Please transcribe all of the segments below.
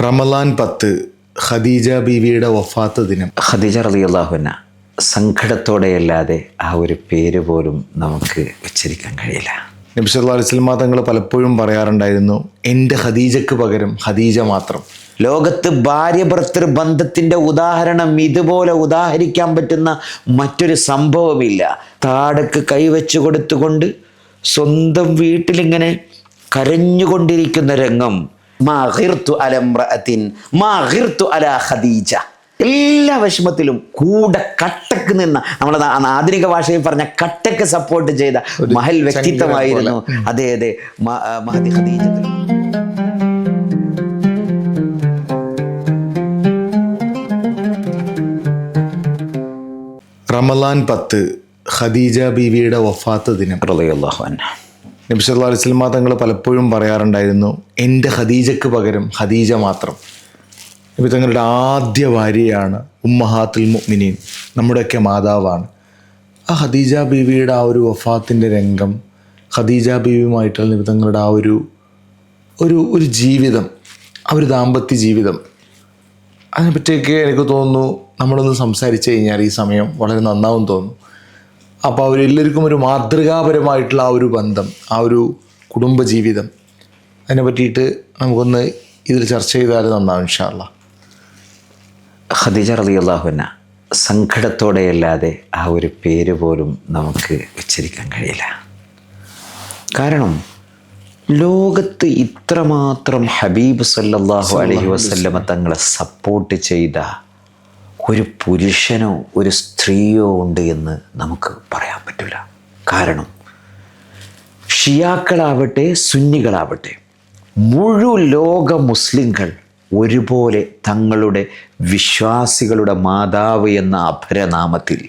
റമളാൻ 10 ഖദീജ ബീവിയുടെ വഫാത്ത് ദിനം. ഖദീജ റളിയല്ലാഹു അൻഹ സങ്കടത്തോടെയല്ലാതെ ആ ഒരു പേര് പോലും നമുക്ക് ഉച്ചരിക്കാൻ കഴിയില്ല. നബി സല്ലല്ലാഹു അലൈഹി വസല്ലം തങ്ങൾ പലപ്പോഴും പറയാറുണ്ടായിരുന്നു, എൻ്റെ ഖദീജക്ക് പകരം ഖദീജ മാത്രം. ലോകത്ത് ഭാര്യ ഭർത്തൃ ബന്ധത്തിൻ്റെ ഉദാഹരണം ഇതുപോലെ ഉദാഹരിക്കാൻ പറ്റുന്ന മറ്റൊരു സംഭവമില്ല. താടക്ക് കൈവച്ചു കൊടുത്തുകൊണ്ട് സ്വന്തം വീട്ടിലിങ്ങനെ കരഞ്ഞുകൊണ്ടിരിക്കുന്ന രംഗം. ഖദീജ എല്ലാ വിഷമത്തിലും കൂടെ കട്ടക്ക് നിന്ന, നമ്മളെ ആധുനിക ഭാഷയിൽ പറഞ്ഞ കട്ടക്ക് സപ്പോർട്ട് ചെയ്ത മഹൽ വ്യക്തിത്വമായിരുന്നു. അതെ മഹദി ഖദീജ. റമളാൻ 10 ഖദീജ ബീവിയുടെ വഫാത്ത് ദിനം. റളിയല്ലാഹു അൻഹ. നബി സല്ലല്ലാഹു അലൈഹി വസല്ലം തങ്ങൾ പലപ്പോഴും പറയാറുണ്ടായിരുന്നു, എൻ്റെ ഖദീജക്ക് പകരം ഖദീജ മാത്രം. നബി തങ്ങളുടെ ആദ്യ ഭാര്യയാണ് ഉമ്മഹാത്തുൽ മുഅ്മിനീൻ, നമ്മുടെയൊക്കെ മാതാവാണ്. ആ ഖദീജ ബീവിയുടെ ആ ഒരു വഫാത്തിൻ്റെ രംഗം, ഖദീജ ബീവിയുമായിട്ടുള്ള നബി തങ്ങളുടെ ആ ഒരു ജീവിതം, ആ ഒരു ദാമ്പത്യ ജീവിതം, അതിനെപ്പറ്റിയൊക്കെ എനിക്ക് തോന്നുന്നു നമ്മളൊന്ന് സംസാരിച്ച് കഴിഞ്ഞാൽ ഈ സമയം വളരെ നന്നാവും തോന്നുന്നു. അപ്പോൾ അവരെല്ലാവർക്കും ഒരു മാതൃകാപരമായിട്ടുള്ള ആ ഒരു ബന്ധം, ആ ഒരു കുടുംബജീവിതം, അതിനെ പറ്റിയിട്ട് നമുക്കൊന്ന് ഇതിൽ ചർച്ച ചെയ്താൽ നന്നാവും ഇൻഷാ അല്ലാഹ്. ഖദീജ റളിയല്ലാഹു അൻഹ സങ്കടത്തോടെയല്ലാതെ ആ ഒരു പേര് പോലും നമുക്ക് ഉച്ചരിക്കാൻ കഴിയില്ല. കാരണം ലോകത്ത് ഇത്രമാത്രം ഹബീബ് സല്ലല്ലാഹു അലൈഹി വസല്ലമ തങ്ങളെ സപ്പോർട്ട് ചെയ്ത ഒരു പുരുഷനോ ഒരു സ്ത്രീയോ ഉണ്ട് എന്ന് നമുക്ക് പറയാൻ പറ്റില്ല. കാരണം ഷിയാക്കളാവട്ടെ സുന്നികളാവട്ടെ മുഴുവൻ ലോക മുസ്ലിങ്ങൾ ഒരുപോലെ തങ്ങളുടെ വിശ്വാസികളുടെ മാതാവ് എന്ന അപരനാമത്തിൽ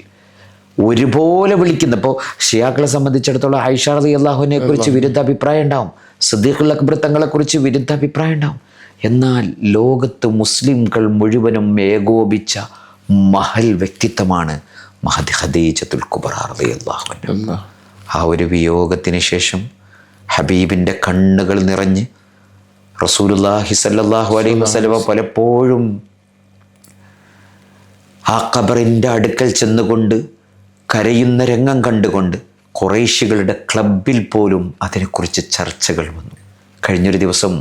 ഒരുപോലെ വിളിക്കുന്ന. ഇപ്പോൾ ഷിയാക്കളെ സംബന്ധിച്ചിടത്തോളം ആയിഷ റളിയല്ലാഹുവിനെ കുറിച്ച് വിരുദ്ധ അഭിപ്രായം ഉണ്ടാവും, സിദ്ദീഖുൽ അക്ബർ തങ്ങളെക്കുറിച്ച് വിരുദ്ധ അഭിപ്രായം ഉണ്ടാവും. എന്നാൽ ലോകത്ത് മുസ്ലിംകൾ മുഴുവനും ഏകോപിച്ച മഹൽ വ്യക്തിത്വമാണ് മഹദി ഖദീജത്തുൽ കുബ്ര റളിയല്ലാഹു അൻഹ. ആ ഒരു വിയോഗത്തിന് ശേഷം ഹബീബിൻ്റെ കണ്ണുകൾ നിറഞ്ഞ് റസൂലുള്ളാഹി സ്വല്ലല്ലാഹു അലൈഹി വസല്ലം പലപ്പോഴും ആ ഖബറിൻ്റെ അടുക്കൽ ചെന്നുകൊണ്ട് കരയുന്ന രംഗം കണ്ടുകൊണ്ട് ഖുറൈശികളുടെ ക്ലബിൽ പോലും അതിനെക്കുറിച്ച് ചർച്ചകൾ വന്നു. കഴിഞ്ഞൊരു ദിവസം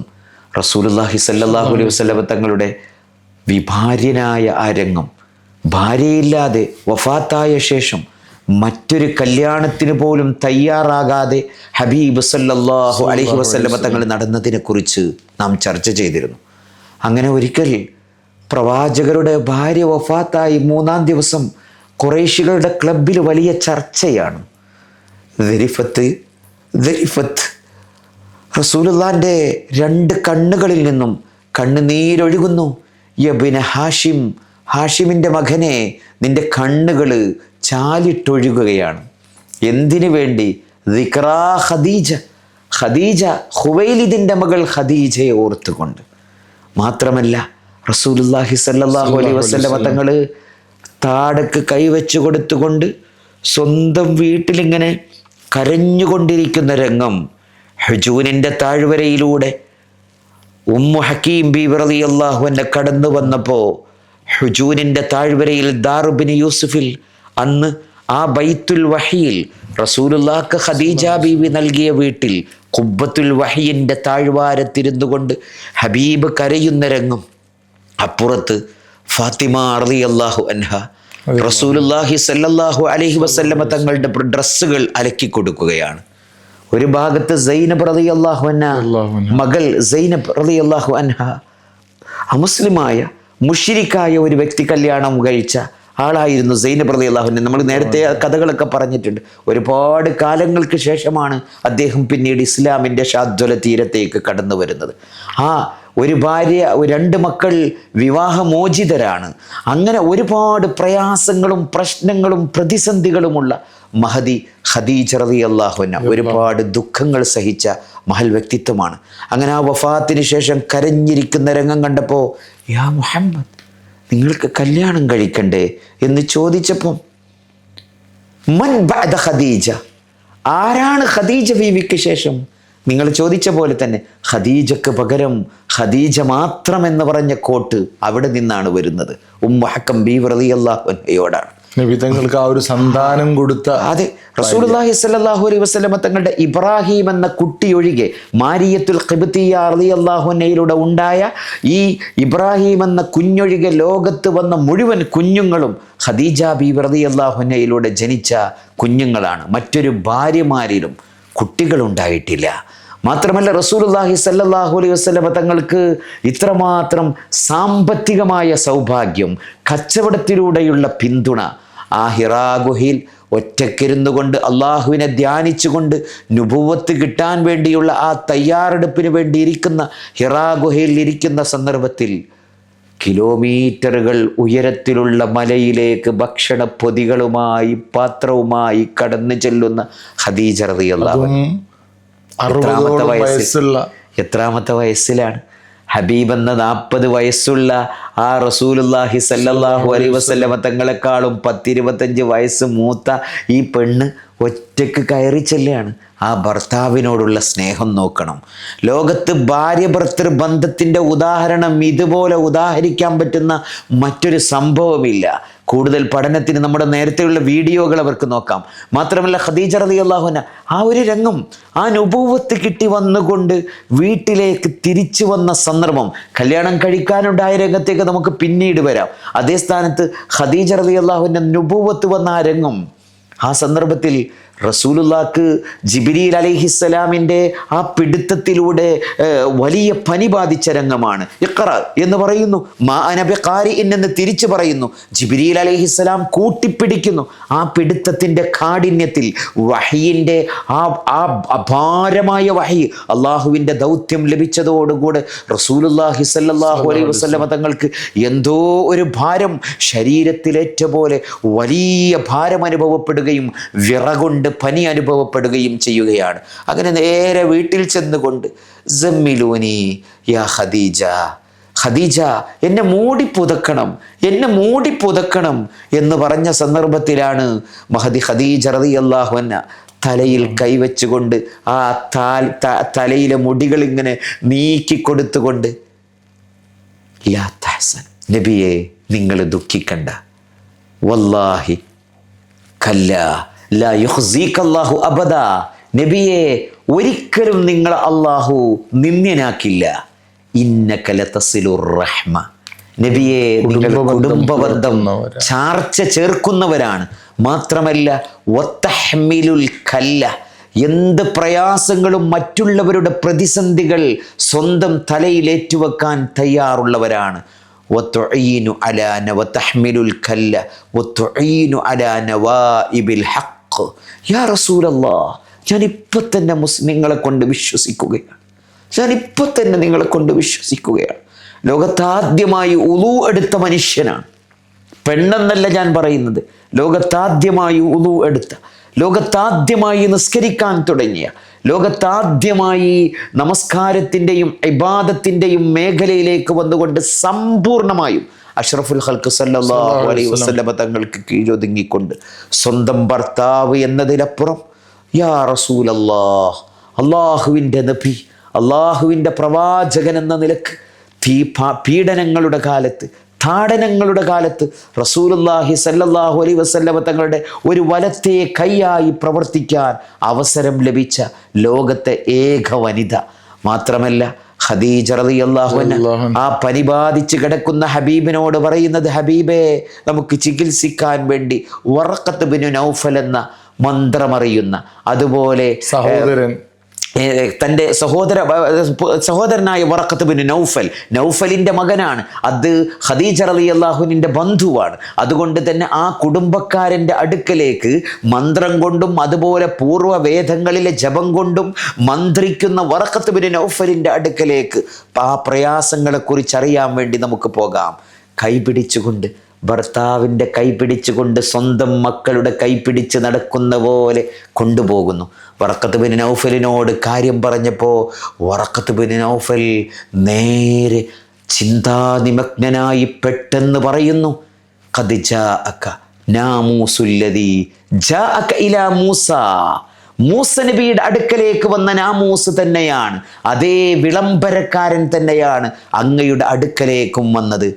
റസൂലുള്ളാഹി സ്വല്ലല്ലാഹു അലൈഹി വസല്ലം തങ്ങളുടെ വിഭാര്യനായ ആ രംഗം, ഭാര്യയില്ലാതെ വഫാത്തായ ശേഷം മറ്റൊരു കല്യാണത്തിന് പോലും തയ്യാറാകാതെ ഹബീബ് സല്ലല്ലാഹു അലൈഹി വസല്ലമ തങ്ങൾ നടന്നതിനെക്കുറിച്ച് നാം ചർച്ച ചെയ്തിരുന്നു. അങ്ങനെ ഒരിക്കൽ പ്രവാചകരുടെ ഭാര്യ വഫാത്തായി 3-ാം ദിവസം ഖുറൈശികളുടെ ക്ലബിൽ വലിയ ചർച്ചയാണ്. ദരിഫത്ത് റസൂലുള്ളാഹിൻ്റെ 2 കണ്ണുകളിൽ നിന്നും കണ്ണുനീരൊഴുകുന്നു. യബ്ന ഹാഷിം, ഹാഷിമിൻ്റെ മകനെ, നിന്റെ കണ്ണുകൾ ചാലിട്ടൊഴുകുകയാണ്. എന്തിനു വേണ്ടി? ദിക്റാ ഖദീജ, ഖദീജ ഖുവൈലിദിൻ്റെ മകൾ ഖദീജയെ ഓർത്തുകൊണ്ട്. മാത്രമല്ല റസൂലുള്ളാഹി സ്വല്ലല്ലാഹു അലൈഹി വസല്ലമ തങ്ങൾ താടക്ക് കൈവച്ചു കൊടുത്തുകൊണ്ട് സ്വന്തം വീട്ടിലിങ്ങനെ കരഞ്ഞുകൊണ്ടിരിക്കുന്ന രംഗം. ഹുജൂനിൻ്റെ താഴ്വരയിലൂടെ ഉമ്മു ഹക്കീം ബീവി റളിയല്ലാഹു അൻഹ കടന്നു വന്നപ്പോൾ ഹുജൂനിൻ്റെ താഴ്വരയിൽ ദാറുബിൻ യൂസുഫിൽ, അന്ന് ആ ബൈത്തുൽ വഹിയിൽ റസൂലുള്ളാഹിക്ക് ഖദീജ ബീവി നൽകിയ വീട്ടിൽ ഖുബ്ബത്തുൽ വഹിയിൻ്റെ താഴ്വാരത്തിരുന്നു കൊണ്ട് ഹബീബ് കരയുന്ന രംഗം. അപ്പുറത്ത് ഫാത്തിമ റളിയല്ലാഹു അൻഹ റസൂലുള്ളാഹി സ്വല്ലല്ലാഹു അലൈഹി വസല്ലമ തങ്ങളുടെ ഡ്രസ്സുകൾ അലക്കി കൊടുക്കുകയാണ്. ഒരു ഭാഗത്ത് സൈനബ് റളിയല്ലാഹു അൻഹ, മകൾ സൈനബ് റളിയല്ലാഹു അൻഹ അമുസ്ലിമായ മുശ്രിക്കായ ഒരു വ്യക്തി കല്യാണം കഴിച്ച ആളായിരുന്നു സൈനബ് റളിയല്ലാഹു അൻഹ. നമ്മൾ നേരത്തെ കഥകളൊക്കെ പറഞ്ഞിട്ടുണ്ട്. ഒരുപാട് കാലങ്ങൾക്ക് ശേഷമാണ് അദ്ദേഹം പിന്നീട് ഇസ്ലാമിൻ്റെ ശാദ്വല തീരത്തേക്ക് കടന്നു വരുന്നത്. ആ ഒരു ഭാര്യ, 2 മക്കൾ വിവാഹമോചിതരാണ്. അങ്ങനെ ഒരുപാട് പ്രയാസങ്ങളും പ്രശ്നങ്ങളും പ്രതിസന്ധികളുമുള്ള മഹദി ഖദീജ റളിയല്ലാഹു അൻഹ ഒരുപാട് ദുഃഖങ്ങൾ സഹിച്ച മഹൽ വ്യക്തിത്വമാണ്. അങ്ങനെ ആ വഫാത്തിന് ശേഷം കരഞ്ഞിരിക്കുന്ന രംഗം കണ്ടപ്പോൾ, യാ മുഹമ്മദ്, നിങ്ങൾക്ക് കല്യാണം കഴിക്കണ്ടേ എന്ന് ചോദിച്ചപ്പോൾ, മൻ ബഅദ ഖദീജ, ആരാണ് ഖദീജ ബീവിക്ക് ശേഷം നിങ്ങൾ ചോദിച്ച പോലെ തന്നെ ഖദീജക്ക് പകരം ഖദീജ മാത്രം എന്ന് പറഞ്ഞ കോട്ട് അവിടെ നിന്നാണ് വരുന്നത്. ഉമ്മു ഹക്കം ബീവി റളിയല്ലാഹു അൻഹയോടാണ്. നബി തങ്ങൾക്ക് ആ ഒരു സന്താനം കൊടുത്ത. അതെ, റസൂലുള്ളാഹി സ്വല്ലല്ലാഹു അലൈഹി വസല്ലമ തങ്ങളുടെ ഇബ്രാഹിം എന്ന കുട്ടിയൊഴികെ മാരിയത്തുൽ ഖിബ്തിയ്യ റളിയല്ലാഹു അൻഹയിലൂടെ ഉണ്ടായ ഈ ഇബ്രാഹിം എന്ന കുഞ്ഞൊഴികെ ലോകത്ത് വന്ന മുഴുവൻ കുഞ്ഞുങ്ങളും ഖദീജ ബീവി റളിയല്ലാഹു അൻഹയിലൂടെ ജനിച്ച കുഞ്ഞുങ്ങളാണ്. മറ്റൊരു ഭാര്യമാരിലും കുട്ടികളുണ്ടായിട്ടില്ല. മാത്രമല്ല റസൂലുള്ളാഹി സ്വല്ലല്ലാഹു അലൈഹി വസല്ലമ തങ്ങൾക്ക് ഇത്രമാത്രം സാമ്പത്തികമായ സൗഭാഗ്യം, കച്ചവടത്തിലൂടെയുള്ള പിന്തുണ. ആ ഹിറാ ഗുഹയിൽ ഒറ്റക്കിരുന്നു കൊണ്ട് അള്ളാഹുവിനെ ധ്യാനിച്ചുകൊണ്ട് നുബുവത്ത് കിട്ടാൻ വേണ്ടിയുള്ള ആ തയ്യാറെടുപ്പിന് വേണ്ടി ഇരിക്കുന്ന ഹിറാ ഗുഹയിൽ ഇരിക്കുന്ന സന്ദർഭത്തിൽ കിലോമീറ്ററുകൾ ഉയരത്തിലുള്ള മലയിലേക്ക് ഭക്ഷണ പൊതികളുമായി പാത്രവുമായി കടന്നു ചെല്ലുന്ന ഖദീജ റളിയല്ലാഹു അൻഹ എത്രാമത്തെ വയസ്സിലാണ്? ഹബീബ് എന്ന 40 വയസ്സുള്ള ആ റസൂലുള്ളാഹി സല്ലല്ലാഹു അലൈഹി വസല്ലമ തങ്ങളെക്കാളും 10-25 വയസ്സ് മൂത്ത ഈ പെണ്ണ് ഒറ്റക്ക് കയറി ചെല്ലുകയാണ്. ആ ഭർത്താവിനോടുള്ള സ്നേഹം നോക്കണം. ലോകത്ത് ഭാര്യ ഭർത്തൃ ബന്ധത്തിൻ്റെ ഉദാഹരണം ഇതുപോലെ ഉദാഹരിക്കാൻ പറ്റുന്ന മറ്റൊരു സംഭവമില്ല. കൂടുതൽ പഠനത്തിന് നമ്മുടെ നേരത്തെയുള്ള വീഡിയോകൾ അവർക്ക് നോക്കാം. മാത്രമല്ല ഖദീജ റളിയല്ലാഹു അൻഹ ആ ഒരു രംഗം, ആ നുബുവത്ത് കിട്ടി വന്നുകൊണ്ട് വീട്ടിലേക്ക് തിരിച്ചു വന്ന സന്ദർഭം, കല്യാണം കഴിക്കാനുണ്ടായ രംഗത്തേക്ക് നമുക്ക് പിന്നീട് വരാം. അതേ സ്ഥാനത്ത് ഖദീജ റളിയല്ലാഹു അൻഹ നുബുവത്ത് വന്ന ആ രംഗം, ആ സന്ദർഭത്തിൽ റസൂലുള്ളാഹിക്ക് ജിബ്രീൽ അലൈഹിസ്സലാമിൻ്റെ ആ പിടുത്തത്തിലൂടെ വലിയ പനി ബാധിച്ച രംഗമാണ്. ഇഖ്റ എന്ന് പറയുന്നു, മാ അന ബിഖാരിഇൻ എന്ന് തിരിച്ചു പറയുന്നു. ജിബ്രീൽ അലൈഹിസ്സലാം കൂട്ടിപ്പിടിക്കുന്നു. ആ പിടുത്തത്തിൻ്റെ കാഠിന്യത്തിൽ വഹയിൻ്റെ ആ അപാരമായ വഹി, അള്ളാഹുവിൻ്റെ ദൗത്യം ലഭിച്ചതോടുകൂടെ റസൂലുള്ളാഹി സ്വല്ലല്ലാഹു അലൈഹി വസല്ലമ തങ്ങൾക്ക് എന്തോ ഒരു ഭാരം ശരീരത്തിലേറ്റ പോലെ വലിയ ഭാരം അനുഭവപ്പെടുകയും വിറകൊണ്ട് പനി അനുഭവപ്പെടുകയും ചെയ്യുകയാണ്. അങ്ങനെ നേരെ വീട്ടിൽ ചെന്നുകൊണ്ട് സമ്മിലൂനി യാ ഖദീജ, ഖദീജ എന്നെ മൂടി പുതക്കണം, എന്നെ മൂടി പുതക്കണം എന്ന് പറഞ്ഞ സന്ദർഭത്തിലാണ് മഹദി ഖദീജ റളിയല്ലാഹു അൻഹ തലയിൽ കൈവച്ചുകൊണ്ട് ആ തലയിലെ മുടികൾ ഇങ്ങനെ നീക്കിക്കൊടുത്തുകൊണ്ട്, ലാ തഹ്സൻ, നബിയെ നിങ്ങൾ ദുഃഖിക്കണ്ട, വല്ലാഹി കല്ല ലാ യുഖ്സീകല്ലാഹു അബദാ, നബിയെ ഒരിക്കലും നിങ്ങൾ അള്ളാഹു നിന്ദ്യനാക്കില്ല. ഇന്നക ലതസിലുർ റഹ്മ, നബിയെ നിങ്ങൾ കുടുംബബന്ധം ചാർച്ച ചേർക്കുന്നവരാണ്. മാത്രമല്ല വതഹ്മിലുൽ കല്ല, എന്ത് പ്രയാസങ്ങളും മറ്റുള്ളവരുടെ പ്രതിസന്ധികൾ സ്വന്തം തലയിലേറ്റുവെക്കാൻ തയ്യാറുള്ളവരാണ്. വതുഈനു അലാ വതഹ്മിലുൽ കല്ല വതുഈനു അലാ നവാഇബിൽ ഹഖ്. യാ റസൂലല്ലാഹ്, ഞാനിപ്പോൾ തന്നെ നിങ്ങളെ കൊണ്ട് വിശ്വസിക്കുകയാണ്, ഞാനിപ്പോൾ തന്നെ നിങ്ങളെ കൊണ്ട് വിശ്വസിക്കുകയാണ്. ലോകത്താദ്യമായി ഉളു എടുത്ത മനുഷ്യനാണ്, പെണ്ണെന്നല്ല ഞാൻ പറയുന്നത്, ലോകത്താദ്യമായി ഉളു എടുത്ത, ലോകത്താദ്യമായി നിസ്കരിക്കാൻ തുടങ്ങിയ, ലോകത്താദ്യമായി നമസ്കാരത്തിൻ്റെയും ഇബാദത്തിൻ്റെയും മേഖലയിലേക്ക് വന്നുകൊണ്ട് സമ്പൂർണമായും അഷ്റഫുൽ ഖൽഖ് സല്ലല്ലാഹു അലൈഹി വസല്ലമ തങ്ങൾക്ക് കീഴൊതുങ്ങിക്കൊണ്ട് സ്വന്തം ഭർത്താവ് എന്നതിലപ്പുറം യാ റസൂലല്ലാഹ്, അള്ളാഹുവിൻ്റെ നബി, അള്ളാഹുവിൻ്റെ പ്രവാചകൻ എന്ന നിലക്ക് പീഡനങ്ങളുടെ കാലത്ത്, താടനങ്ങളുടെ കാലത്ത് റസൂലുള്ളാഹി സല്ലല്ലാഹു അലൈഹി വസല്ലമ തങ്ങളുടെ ഒരു വലത്തെ കൈയായി പ്രവർത്തിക്കാൻ അവസരം ലഭിച്ച ലോകത്തെ ഏക വനിത. മാത്രമല്ല ഖദീജ റളിയല്ലാഹു അൻഹ ആ പനി ബാധിച്ച് കിടക്കുന്ന ഹബീബിനോട് പറയുന്നത്, ഹബീബേ നമുക്ക് ചികിത്സിക്കാൻ വേണ്ടി വറഖത്ത് ബിനു നൗഫൽ എന്ന മന്ത്രമറിയുന്ന, അതുപോലെ സഹോദരൻ തൻ്റെ സഹോദരനായ വറഖത്ത് ബിൻ നൗഫൽ, നൗഫലിൻ്റെ മകനാണ്. അത് ഖദീജ റളിയല്ലാഹുവിൻ്റെ ബന്ധുവാണ്. അതുകൊണ്ട് തന്നെ ആ കുടുംബക്കാരൻ്റെ അടുക്കലേക്ക് മന്ത്രം കൊണ്ടും അതുപോലെ പൂർവ്വവേദങ്ങളിലെ ജപം കൊണ്ടും മന്ത്രിക്കുന്ന വറഖത്ത് ബിൻ നൗഫലിൻ്റെ അടുക്കലേക്ക് ആ പ്രയാസങ്ങളെക്കുറിച്ച് അറിയാൻ വേണ്ടി നമുക്ക് പോകാം. കൈപിടിച്ചുകൊണ്ട്, ഭർത്താവിൻ്റെ കൈപിടിച്ചുകൊണ്ട് സ്വന്തം മക്കളുടെ കൈപിടിച്ച് നടക്കുന്ന പോലെ കൊണ്ടുപോകുന്നു. വറഖത്ത് ബിൻ നൗഫലിനോട് കാര്യം പറഞ്ഞപ്പോൾ വറഖത്ത് ബിൻ നൗഫൽ നേരെ ചിന്താനിമഗ്നനായി പെട്ടെന്ന് പറയുന്നു, ഖദ് ജാഅക നാമൂസുല്ലദീ ജാഅക ഇലാ മൂസ, മൂസ നബിയുടെ അടുക്കലേക്ക് വന്ന നാമൂസ് തന്നെയാണ്, അതേ വിളംബരക്കാരൻ തന്നെയാണ് അങ്ങയുടെ അടുക്കലേക്കും വന്നത്.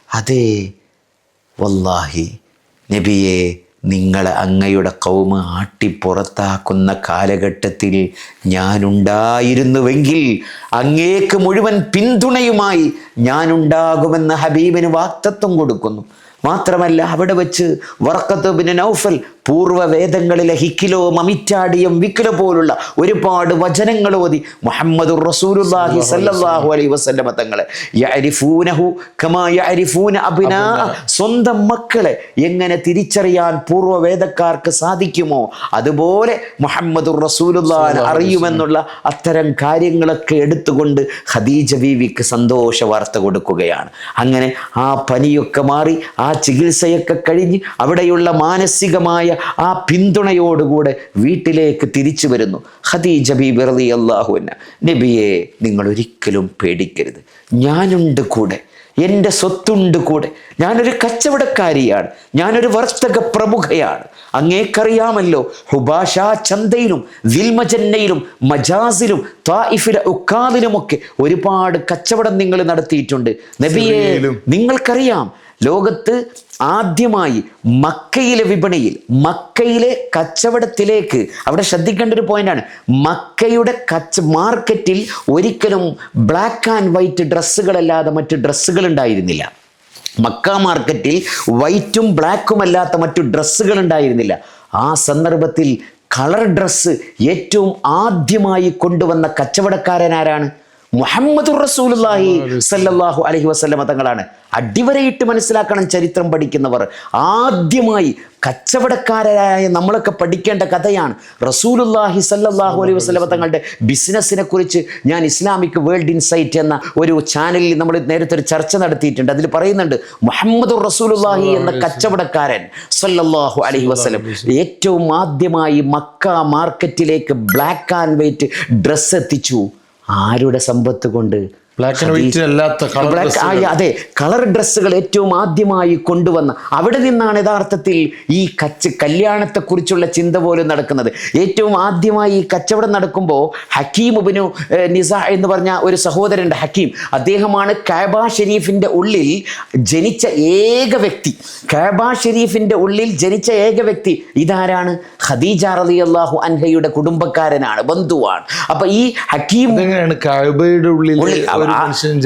അതേ വല്ലാഹി നബിയെ, നിങ്ങളെ അങ്ങയുടെ കൗമ് ആട്ടിപ്പുറത്താക്കുന്ന കാലഘട്ടത്തിൽ ഞാനുണ്ടായിരുന്നുവെങ്കിൽ അങ്ങേക്ക് മുഴുവൻ പിന്തുണയുമായി ഞാനുണ്ടാകുമെന്ന് ഹബീബിന് വാക്തത്വം കൊടുക്കുന്നു. മാത്രമല്ല അവിടെ വെച്ച് വറഖത്ത് ബിൻ നൗഫൽ പൂർവ്വ വേദങ്ങളിലെ ഹിക്കിലോ മമിറ്റാടിയം വിക്കിലോ പോലുള്ള ഒരുപാട് വചനങ്ങൾ ഓതി മുഹമ്മദുർ റസൂലുള്ളാഹി സ്വല്ലല്ലാഹു അലൈഹി വസല്ലമ തങ്ങളെ യഅരിഫൂനഹു കമാ യഅരിഫൂന അബ്നാ, സ്വന്തം മക്കളെ എങ്ങനെ തിരിച്ചറിയാൻ പൂർവ്വ വേദക്കാർക്ക് സാധിക്കുമോ അതുപോലെ മുഹമ്മദുർ റസൂലുള്ളാഹിനെ അറിയുമെന്നുള്ള അത്തരം കാര്യങ്ങളൊക്കെ എടുത്തുകൊണ്ട് ഖദീജ ബീവിക്ക് സന്തോഷ വാർത്ത കൊടുക്കുകയാണ്. അങ്ങനെ ആ പനിയൊക്കെ മാറി, ആ ചികിത്സയൊക്കെ കഴിഞ്ഞ് അവിടെയുള്ള മാനസികമായ ആ പിന്തുണയോടുകൂടെ വീട്ടിലേക്ക് തിരിച്ചു വരുന്നു ഖദീജ ബീബി റളിയല്ലാഹു അൻഹ. നബിയെ, നിങ്ങൾ ഒരിക്കലും പേടിക്കരുത്, ഞാനുണ്ട് കൂടെ, എൻ്റെ സ്വത്തുണ്ട് കൂടെ, ഞാനൊരു കച്ചവടക്കാരിയാണ്, ഞാനൊരു വർത്തക പ്രമുഖയാണ്. അങ്ങേക്കറിയാമല്ലോ ഹുബാഷ ചന്തയിലും വിൽമജന്നയിലും മജാസിലും തായിഫിലെ ഉക്കാദിലുമൊക്കെ ഒരുപാട് കച്ചവടം നിങ്ങൾ നടത്തിയിട്ടുണ്ട്. നബിയെ, നിങ്ങൾക്കറിയാം ലോകത്ത് ആദ്യമായി മക്കയിലെ വിപണിയിൽ, മക്കയിലെ കച്ചവടത്തിലേക്ക്, അവിടെ ശ്രദ്ധിക്കേണ്ട ഒരു പോയിന്റാണ്, മക്കയുടെ മാർക്കറ്റിൽ ഒരിക്കലും ബ്ലാക്ക് ആൻഡ് വൈറ്റ് ഡ്രസ്സുകളല്ലാതെ മറ്റ് ഡ്രസ്സുകൾ ഉണ്ടായിരുന്നില്ല. മക്ക മാർക്കറ്റിൽ വൈറ്റും ബ്ലാക്കും അല്ലാത്ത മറ്റു ഡ്രസ്സുകൾ ഉണ്ടായിരുന്നില്ല. ആ സന്ദർഭത്തിൽ കളർ ഡ്രസ്സ് ഏറ്റവും ആദ്യമായി കൊണ്ടുവന്ന കച്ചവടക്കാരൻ ആരാണ്? മുഹമ്മദുർ റസൂലുള്ളാഹി സ്വല്ലല്ലാഹു അലൈഹി വസല്ലമ തങ്ങളാണ്. അടിവരയിട്ട് മനസ്സിലാക്കണം ചരിത്രം പഠിക്കുന്നവർ. ആദ്യമായി കച്ചവടക്കാരായ നമ്മളൊക്കെ പഠിക്കേണ്ട കഥയാണ്. റസൂലുള്ളാഹി സ്വല്ലല്ലാഹു അലൈഹി വസല്ലമ തങ്ങളുടെ ബിസിനസ്സിനെ കുറിച്ച് ഞാൻ ഇസ്ലാമിക് വേൾഡ് ഇൻസൈറ്റ് എന്ന ഒരു ചാനലിൽ നമ്മൾ നേരത്തെ ഒരു ചർച്ച നടത്തിയിട്ടുണ്ട്. അതിൽ പറയുന്നുണ്ട് മുഹമ്മദുർ റസൂലുള്ളാഹി എന്ന കച്ചവടക്കാരൻ സ്വല്ലല്ലാഹു അലൈഹി വസല്ലം ഏറ്റവും ആദ്യമായി മക്ക മാർക്കറ്റിലേക്ക് ബ്ലാക്ക് ആൻഡ് വൈറ്റ് ഡ്രസ്സ് എത്തിച്ചു. ആരുടെ സമ്പത്ത് കൊണ്ട്? ബ്ലാക്ക് ആൻഡ് വൈറ്റ് അല്ലാത്ത അതെ, കളർ ഡ്രസ്സുകൾ ഏറ്റവും ആദ്യമായി കൊണ്ടുവന്ന അവിടെ നിന്നാണ് യഥാർത്ഥത്തിൽ ഈ കല്യാണത്തെക്കുറിച്ചുള്ള ചിന്ത പോലും നടക്കുന്നത്. ഏറ്റവും ആദ്യമായി ഈ കച്ചവടം നടക്കുമ്പോൾ ഹക്കീം ഇബ്നു നിസ എന്ന് പറഞ്ഞ ഒരു സഹോദരൻ ഹക്കീം, അദ്ദേഹമാണ് കഅബ ഷരീഫിന്റെ ഉള്ളിൽ ജനിച്ച ഏക വ്യക്തി. കഅബ ഷരീഫിന്റെ ഉള്ളിൽ ജനിച്ച ഏക വ്യക്തി ഇതാരാണ്? ഖദീജ റളിയല്ലാഹു അൻഹയുടെ കുടുംബക്കാരനാണ്, ബന്ധുവാണ്. അപ്പൊ ഈ ഹക്കീം കഅബയുടെ ഉള്ളിൽ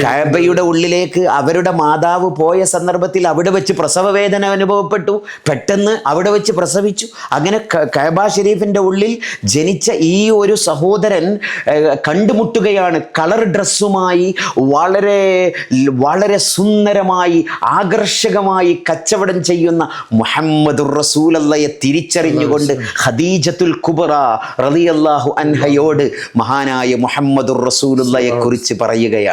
കഅബയുടെ ഉള്ളിലേക്ക് അവരുടെ മാതാവ് പോയ സന്ദർഭത്തിൽ അവിടെ വെച്ച് പ്രസവ വേദന അനുഭവപ്പെട്ടു. പെട്ടെന്ന് അവിടെ വെച്ച് പ്രസവിച്ചു. അങ്ങനെ കഅബ ഷരീഫിന്റെ ഉള്ളിൽ ജനിച്ച ഈ ഒരു സഹോദരൻ കണ്ടുമുട്ടുകയാണ് കളർ ഡ്രസ്സുമായി, വളരെ വളരെ സുന്ദരമായി ആകർഷകമായി കച്ചവടം ചെയ്യുന്ന മുഹമ്മദുർ റസൂലല്ലയെ തിരിച്ചറിഞ്ഞുകൊണ്ട് ഖദീജത്തുൽ കുബ്ര റളിയല്ലാഹു അൻഹയോട് മഹാനായ മുഹമ്മദുർ റസൂലുള്ളയെ കുറിച്ച് പറയുകയാണ്.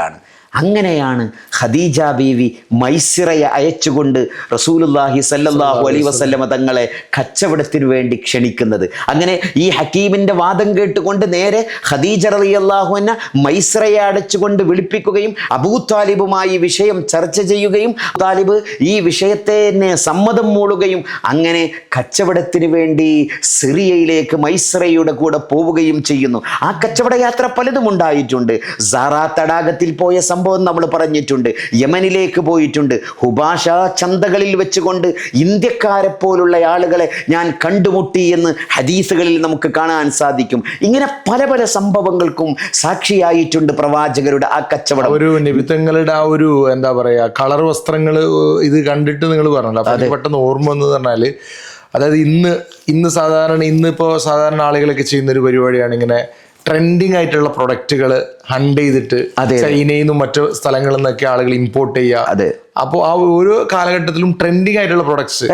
അങ്ങനെയാണ് ഖദീജ ബീവി മൈസിറയെ അയച്ചുകൊണ്ട് റസൂലുള്ളാഹി സ്വല്ലല്ലാഹു അലൈഹി വസല്ലമ തങ്ങളെ കച്ചവടത്തിന് വേണ്ടി ക്ഷണിക്കുന്നത്. അങ്ങനെ ഈ ഹക്കീമിന്റെ വാദം കേട്ടുകൊണ്ട് നേരെ ഖദീജ റളിയല്ലാഹു അൻഹ മൈസിറയെ അടച്ചുകൊണ്ട് വിളിപ്പിക്കുകയും അബൂ താലിബുമായി വിഷയം ചർച്ച ചെയ്യുകയും താലിബ് ഈ വിഷയത്തെ സമ്മതം മൂളുകയും അങ്ങനെ കച്ചവടത്തിന് വേണ്ടി സിറിയയിലേക്ക് മൈസിറയുടെ കൂടെ പോവുകയും ചെയ്യുന്നു. ആ കച്ചവട യാത്ര പലതും ഉണ്ടായിട്ടുണ്ട്. സാറാ തടാകത്തിൽ പോയ സംഭവം നമ്മൾ പറഞ്ഞിട്ടുണ്ട്. യമനിലേക്ക് പോയിട്ടുണ്ട്. ഹുബാഷ ചന്തകളിൽ വെച്ചുകൊണ്ട് ഇന്ത്യക്കാരെ പോലുള്ള ആളുകളെ ഞാൻ കണ്ടുമുട്ടി എന്ന് ഹദീസുകളിൽ നമുക്ക് കാണാൻ സാധിക്കും. ഇങ്ങനെ പല പല സംഭവങ്ങൾക്കും സാക്ഷിയായിട്ടുണ്ട് പ്രവാചകരുടെ ആ കച്ചവടം. ഒരു നിബിത്തങ്ങളുടെ ആ ഒരു എന്താ പറയാ കളർ വസ്ത്രങ്ങൾ ഇത് കണ്ടിട്ട് നിങ്ങൾ പറഞ്ഞല്ലോ, അപ്പൊ പെട്ടെന്ന് ഓർമ്മ എന്ന് പറഞ്ഞാല്, അതായത് ഇന്ന് സാധാരണ ആളുകളൊക്കെ ചെയ്യുന്ന ഒരു പരിപാടിയാണ് ഇങ്ങനെ ട്രെൻഡിങ് ആയിട്ടുള്ള പ്രൊഡക്റ്റുകൾ ഹണ്ട് ചെയ്തിട്ട് ചൈനയിൽ നിന്നും മറ്റു സ്ഥലങ്ങളിൽ നിന്നൊക്കെ ആളുകൾ ഇമ്പോർട്ട് ചെയ്യുക. അപ്പോൾ ആ ഓരോ കാലഘട്ടത്തിലും ട്രെൻഡിങ് ആയിട്ടുള്ള പ്രൊഡക്ട്സ്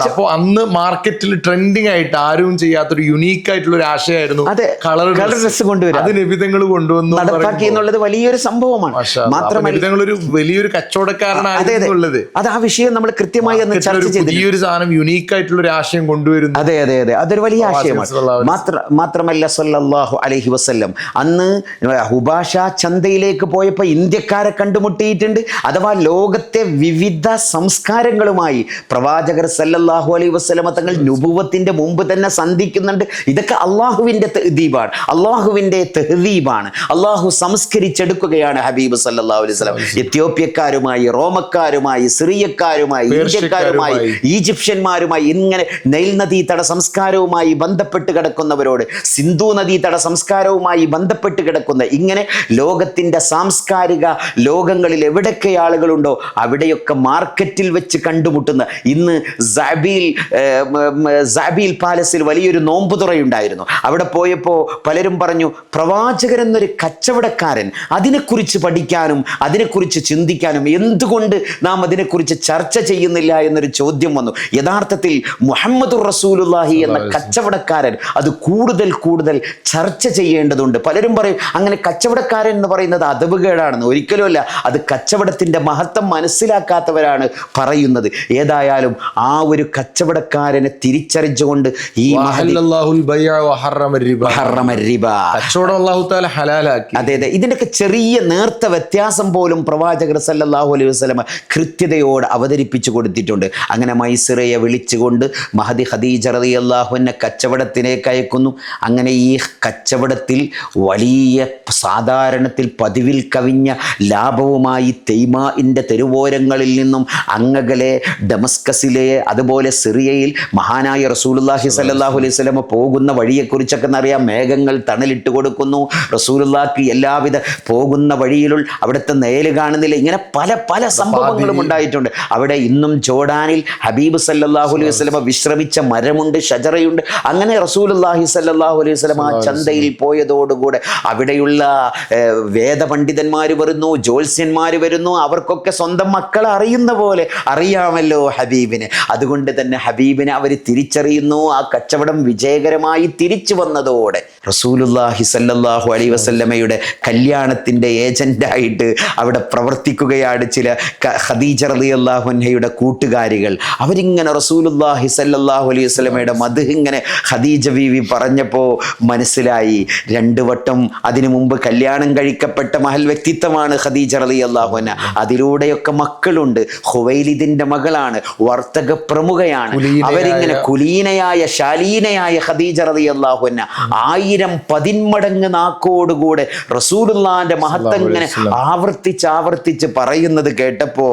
അപ്പോൾ അന്ന് മാർക്കറ്റിൽ ട്രെൻഡിങ് ആയിട്ട് ആരും ചെയ്യാത്തൊരു യുണീക്ക് ആയിട്ടുള്ള ഒരു ആശയമായിരുന്നു കളർ ഡ്രസ് കൊണ്ടുവരും. അത് നബിതങ്ങൾ കൊണ്ടുവന്നു നടപ്പാക്കി എന്നുള്ളത് വലിയൊരു സംഭവമാണ്. മാത്രമല്ല ഒരു വലിയൊരു കച്ചവടക്കാരനായിരുന്നുള്ളത്. അത് ആ വിഷയം നമ്മൾ കൃത്യമായി ഈ ഒരു സാധനം യുണീക്ക് ആയിട്ടുള്ള ഒരു ആശയം കൊണ്ടുവരുന്നു. അതെ അതെ അതെ, അതൊരു വലിയ ആശയമാണ്. മാത്രമല്ല സ്വല്ലല്ലാഹു അലൈഹി വസല്ലം അന്ന് ഹുബാഷ ചന്തയിലേക്ക് പോയപ്പോൾ ഇന്ത്യക്കാരെ കണ്ടുമുട്ടിയിട്ടുണ്ട്. അഥവാ ലോകത്തെ വിവിധ സംസ്കാരങ്ങളുമായി പ്രവാചകർ സല്ലല്ലാഹു അലൈഹി വസല്ലമ തങ്ങൾ നുബുവത്തിന്റെ മുമ്പ് തന്നെ സന്ധിക്കുന്നുണ്ട്. ഇതൊക്കെ അള്ളാഹുവിൻ്റെ തെഹ്ദീബാണ്, അള്ളാഹുവിൻ്റെ തെഹ്ദീബാണ്. അള്ളാഹു സംസ്കരിച്ചെടുക്കുകയാണ് ഹബീബ് സല്ലല്ലാഹു അലൈഹി വസല്ലം. എത്യോപ്യക്കാരുമായി, റോമക്കാരുമായി, സിറിയക്കാരുമായി, ഇന്ത്യക്കാരുമായി, ഈജിപ്ഷ്യന്മാരുമായി, ഇങ്ങനെ നൈൽ നദീതട സംസ്കാരവുമായി ബന്ധപ്പെട്ട് കിടക്കുന്നവരോട്, സിന്ധു നദീതട സംസ്കാരവുമായി ബന്ധപ്പെട്ട് കിടക്കുന്ന, ഇങ്ങനെ ലോകത്തിൻ്റെ സാംസ്കാരിക ലോകങ്ങളിൽ എവിടെയൊക്കെ ആളുകളുണ്ടോ അവിടെയൊക്കെ മാർക്കറ്റിൽ വെച്ച് കണ്ടുമുട്ടുന്ന, ഇന്ന് സാബീൽ പാലസിൽ വലിയൊരു നോമ്പുതുറയുണ്ടായിരുന്നു. അവിടെ പോയപ്പോൾ പലരും പറഞ്ഞു, പ്രവാചകൻ എന്നൊരു കച്ചവടക്കാരൻ, അതിനെക്കുറിച്ച് പഠിക്കാനും അതിനെക്കുറിച്ച് ചിന്തിക്കാനും എന്തുകൊണ്ട് നാം അതിനെക്കുറിച്ച് ചർച്ച ചെയ്യുന്നില്ല എന്നൊരു ചോദ്യം വന്നു. യഥാർത്ഥത്തിൽ മുഹമ്മദുർ റസൂലുള്ളാഹി എന്ന കച്ചവടക്കാരൻ അത് കൂടുതൽ കൂടുതൽ ചർച്ച ചെയ്യേണ്ടതുണ്ട്. പലരും പറയും അങ്ങനെ കച്ചവടക്കാരൻ എന്ന് പറയുന്നത് അദബുകേടാണെന്ന്. ഒരിക്കലുമല്ല, അത് കച്ചവടത്തിൻ്റെ മഹത്വം മനസ്സിലാക്കാത്തവരാണ് പറയുന്നത്. ഏതായാലും ആ ഒരു കച്ചവടക്കാരനെ തിരിച്ചറിഞ്ഞുകൊണ്ട് ഈ അതെ അതെ ഇതിൻ്റെയൊക്കെ ചെറിയ നേർത്ത വ്യത്യാസം പോലും പ്രവാചകർ സല്ലല്ലാഹു അലൈഹി വസല്ലമ കൃത്യതയോട് അവതരിപ്പിച്ചു കൊടുത്തിട്ടുണ്ട്. അങ്ങനെ മൈസറയെ വിളിച്ചുകൊണ്ട് മഹദി ഖദീജ റളിയല്ലാഹു അൻഹ കച്ചവടത്തിലേക്ക് അയക്കുന്നു. അങ്ങനെ ഈ കച്ചവടത്തിൽ വലിയ സാധാരണത്തിൽ പതിവിൽ കവിഞ്ഞ ലാഭവുമായി തെയ്മാഇൻ്റെ തെരുവോരങ്ങളിൽ നിന്നും അങ്ങകലെ ഡമസ്കസിലെ അതുപോലെ സിറിയയിൽ മഹാനായ റസൂലുള്ളാഹി സ്വല്ലല്ലാഹു അലൈഹി വസല്ലം പോകുന്ന വഴിയെക്കുറിച്ചൊക്കെ അറിയാം. മേഘങ്ങൾ തണലിട്ട് കൊടുക്കുന്നു. റസൂലുള്ളാഹിക്ക് എല്ലാവിധ പോകുന്ന വഴിയിലുള്ള അവിടുത്തെ നേല് കാണുന്നില്ല. ഇങ്ങനെ പല പല സംഭവങ്ങളും ഉണ്ടായിട്ടുണ്ട്. അവിടെ ഇന്നും ജോർഡാനിൽ ഹബീബ് സല്ലല്ലാഹു അലൈഹി വസല്ലം വിശ്രമിച്ച മരമുണ്ട്, ഷജറയുണ്ട്. അങ്ങനെ റസൂലുള്ളാഹി സല്ലല്ലാഹു അലൈഹി വസല്ലം ആ ചന്തയിൽ പോയതോടുകൂടെ അവിടെയുള്ള വേദപണ്ഡിതന്മാർ വരുന്നു, ജ്യോത്സ്യന്മാർ വരുന്നു. അവർക്കൊക്കെ സ്വന്തം മക്കളെ അറിയുന്ന പോലെ അറിയാമല്ലോ ഹബീബിനെ. അതുകൊണ്ട് തന്നെ ഹബീബിനെ അവർ തിരിച്ചറിയുന്നു. ആ കച്ചവടം വിജയകരമായി തിരിച്ചു വന്നതോടെ റസൂലുള്ളാഹി സല്ലല്ലാഹു അലൈഹി വസല്ലമയുടെ കല്യാണത്തിൻ്റെ ഏജൻ്റായിട്ട് അവിടെ പ്രവർത്തിക്കുകയാണ് ചില ഖദീജ റളിയല്ലാഹു അൻഹയുടെ കൂട്ടുകാരികൾ. അവരിങ്ങനെ റസൂലുള്ളാഹി സല്ലല്ലാഹു അലൈഹി വസല്ലമയുടെ മദ്ഹ് ഇങ്ങനെ ഖദീജ ബീവി പറഞ്ഞപ്പോൾ മനസ്സിലായി, 2 വട്ടം അതിനു മുമ്പ് കല്യാണം കഴിക്കപ്പെട്ട മഹൽ വ്യക്തിത്വമാണ് ഖദീജ റളിയല്ലാഹു അൻഹ. അതിലൂടെയൊക്കെ മക്കളുണ്ട്. ഖുവൈലിദിന്റെ മകളാണ്, വർത്തക പ്രമുഖയാണ്. അവരിങ്ങനെ കുലീനയായ ശാലീനയായ ഖദീജ റളിയല്ലാഹു അൻഹ 1000 പതിന്മടങ്ങ് നാക്കോടുകൂടെ റസൂലുള്ളാഹിന്റെ മഹത്വം ഇങ്ങനെ ആവർത്തിച്ച് പറയുന്നത് കേട്ടപ്പോ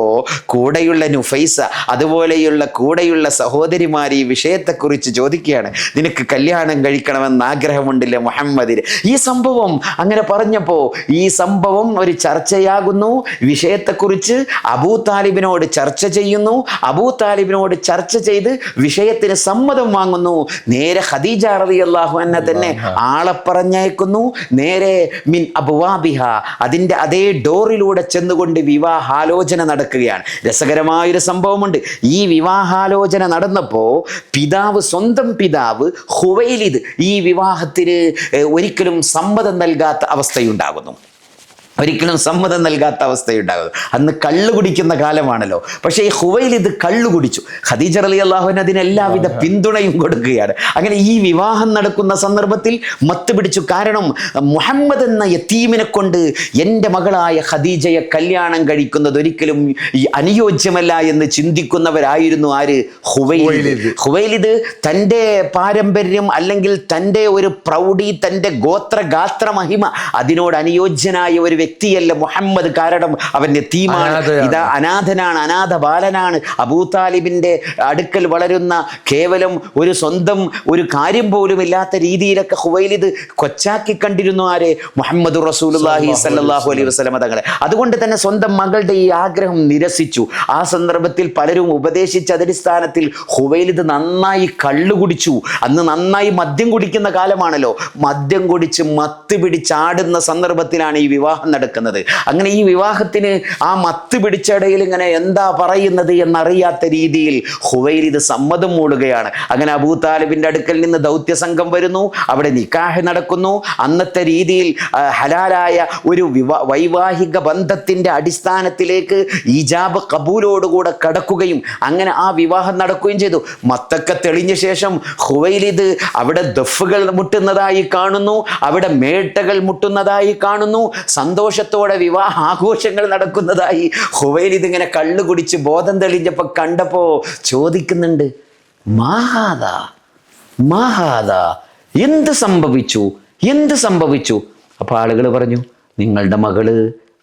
കൂടെയുള്ള നുഫൈസ അതുപോലെയുള്ള കൂടെയുള്ള സഹോദരിമാർ ഈ വിഷയത്തെക്കുറിച്ച് ചോദിക്കുകയാണ്, നിനക്ക് കല്യാണം കഴിക്കണമെന്ന് ആഗ്രഹമുണ്ടല്ലേ മുഹമ്മദിന്? ഈ സംഭവം അങ്ങനെ പറഞ്ഞപ്പോൾ ഈ സംഭവം ഒരു ചർച്ചയാകുന്നു. വിഷയത്തെക്കുറിച്ച് അബൂ താലിബിനോട് ചർച്ച ചെയ്യുന്നു. അബൂ താലിബിനോട് ചർച്ച ചെയ്ത് വിഷയത്തിന് സമ്മതം വാങ്ങുന്നു. നേരെ ഖദീജ റളിയല്ലാഹു അൻഹ തന്നെ ആളെ പറഞ്ഞയക്കുന്നു. നേരെ മിൻ അബ്വാബിഹ, അതിൻ്റെ അതേ ഡോറിലൂടെ ചെന്നുകൊണ്ട് വിവാഹാലോചന നടക്കുകയാണ്. രസകരമായൊരു സംഭവമുണ്ട്. ഈ വിവാഹാലോചന നടന്നപ്പോൾ സ്വന്തം പിതാവ് ഖുവൈലിദ് ഈ വിവാഹത്തിന് ഒരിക്കലും സമ്മതം നൽകാത്ത അവസ്ഥയുണ്ടാകുന്നു. അന്ന് കള്ളു കുടിക്കുന്ന കാലമാണല്ലോ. പക്ഷേ ഈ ഖുവൈലിദ് കള്ളു കുടിച്ചു. ഖദീജ റളിയല്ലാഹു അൻഹ അതിന് എല്ലാവിധ പിന്തുണയും കൊടുക്കുകയാണ്. അങ്ങനെ ഈ വിവാഹം നടക്കുന്ന സന്ദർഭത്തിൽ മത്ത് പിടിച്ചു. കാരണം മുഹമ്മദ് എന്ന യതീമിനെ കൊണ്ട് എൻ്റെ മകളായ ഖദീജയെ കല്യാണം കഴിക്കുന്നത് ഒരിക്കലും അനുയോജ്യമല്ല എന്ന് ചിന്തിക്കുന്നവരായിരുന്നു ആര്? ഖുവൈലിദ് തൻ്റെ പാരമ്പര്യം അല്ലെങ്കിൽ തൻ്റെ ഒരു പ്രൗഢി, തൻ്റെ ഗാത്ര മഹിമ അതിനോട് അനുയോജ്യനായ ഒരു വ്യക്തിയല്ല മുഹമ്മദ്. കാരണം അവൻ യതീമാണ്, ഇതാ അനാഥനാണ്, അനാഥ ബാലനാണ്. അബൂ താലിബിൻ്റെ അടുക്കൽ വളരുന്ന കേവലം ഒരു സ്വന്തം ഒരു കാര്യം പോലും ഇല്ലാത്ത രീതിയിലൊക്കെ ഖുവൈലിദ് കൊച്ചാക്കി കണ്ടിരുന്നു ആരെ? മുഹമ്മദ് റസൂലുള്ളാഹി സ്വല്ലല്ലാഹു അലൈഹി വസല്ലം തങ്ങളെ. അതുകൊണ്ട് തന്നെ സ്വന്തം മകളുടെ ഈ ആഗ്രഹം നിരസിച്ചു. ആ സന്ദർഭത്തിൽ പലരും ഉപദേശിച്ച അടിസ്ഥാനത്തിൽ ഖുവൈലിദ് നന്നായി കള്ളു കുടിച്ചു. അന്ന് നന്നായി മദ്യം കുടിക്കുന്ന കാലമാണല്ലോ. മദ്യം കുടിച്ച് മത്ത് പിടിച്ചാടുന്ന സന്ദർഭത്തിലാണ് ഈ വിവാഹം നടക്കുന്നത്. അങ്ങനെ ഈ വിവാഹത്തിന് ആ മത്ത് പിടിച്ചടയിൽ ഇങ്ങനെ എന്താ പറയുന്നത് എന്നറിയാത്ത രീതിയിൽ ഖുവൈലിദ് സമ്മതം മൂളുകയാണ്. അങ്ങനെ അബൂ താലിബിന്റെ അടുക്കൽ നിന്ന് ദൗത്യ സംഘം വരുന്നു, അവിടെ നിക്കാഹ് നടക്കുന്നു. അന്നത്തെ രീതിയിൽ ഹലാലായ ഒരു വൈവാഹിക ബന്ധത്തിന്റെ അടിസ്ഥാനത്തിലേക്ക് ഈജാബ് കബൂലോടുകൂടെ കടക്കുകയും അങ്ങനെ ആ വിവാഹം നടക്കുകയും ചെയ്തു. മത്തൊക്കെ തെളിഞ്ഞ ശേഷം ഖുവൈലിദ് അവിടെ ദഫുകൾ മുട്ടുന്നതായി കാണുന്നു, അവിടെ മേട്ടകൾ മുട്ടുന്നതായി കാണുന്നു, സന്തോഷത്തോടെ വിവാഹ ആഘോഷങ്ങൾ നടക്കുന്നതായി ഖുവൈലിദ് ഇങ്ങനെ കള്ളു കുടിച്ച് ബോധം തെളിഞ്ഞപ്പോ കണ്ടപ്പോ ചോദിക്കുന്നുണ്ട്, മാഹാദാ, എന്ത് സംഭവിച്ചു? അപ്പൊ ആളുകൾ പറഞ്ഞു, നിങ്ങളുടെ മകള്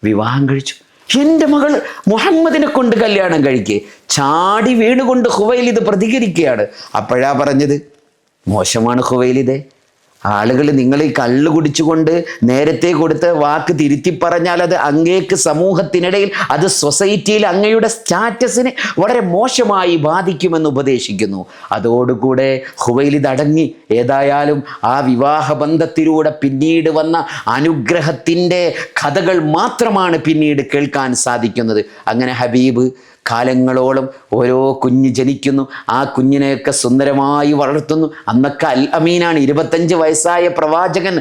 വിവാഹം കഴിച്ചു. എൻ്റെ മകൾ മുഹമ്മദിനെ കൊണ്ട് കല്യാണം കഴിക്കേ. ചാടി വീണുകൊണ്ട് ഖുവൈലിദ് പ്രതികരിക്കുകയാണ്. അപ്പോഴാ പറഞ്ഞത്, മോശമാണ് ഖുവൈലിദേ, ആളുകൾ നിങ്ങൾ ഈ കള്ളു കുടിച്ചുകൊണ്ട് നേരത്തെ കൊടുത്ത വാക്ക് തിരുത്തി പറഞ്ഞാൽ അത് അങ്ങേക്ക് സമൂഹത്തിനിടയിൽ, അത് സൊസൈറ്റിയിൽ അങ്ങയുടെ സ്റ്റാറ്റസിനെ വളരെ മോശമായി ബാധിക്കുമെന്ന് ഉപദേശിക്കുന്നു. അതോടുകൂടെ ഖുവൈലിദ് അടങ്ങി. ഏതായാലും ആ വിവാഹബന്ധത്തിലൂടെ പിന്നീട് വന്ന അനുഗ്രഹത്തിൻ്റെ കഥകൾ മാത്രമാണ് പിന്നീട് കേൾക്കാൻ സാധിക്കുന്നത്. അങ്ങനെ ഹബീബ് കാലങ്ങളോളം ഓരോ കുഞ്ഞ് ജനിക്കുന്നു, ആ കുഞ്ഞിനെയൊക്കെ സുന്ദരമായി വളർത്തുന്നു. അന്നൊക്കെ അൽ അമീനാണ്, 25 വയസ്സായ പ്രവാചകൻ,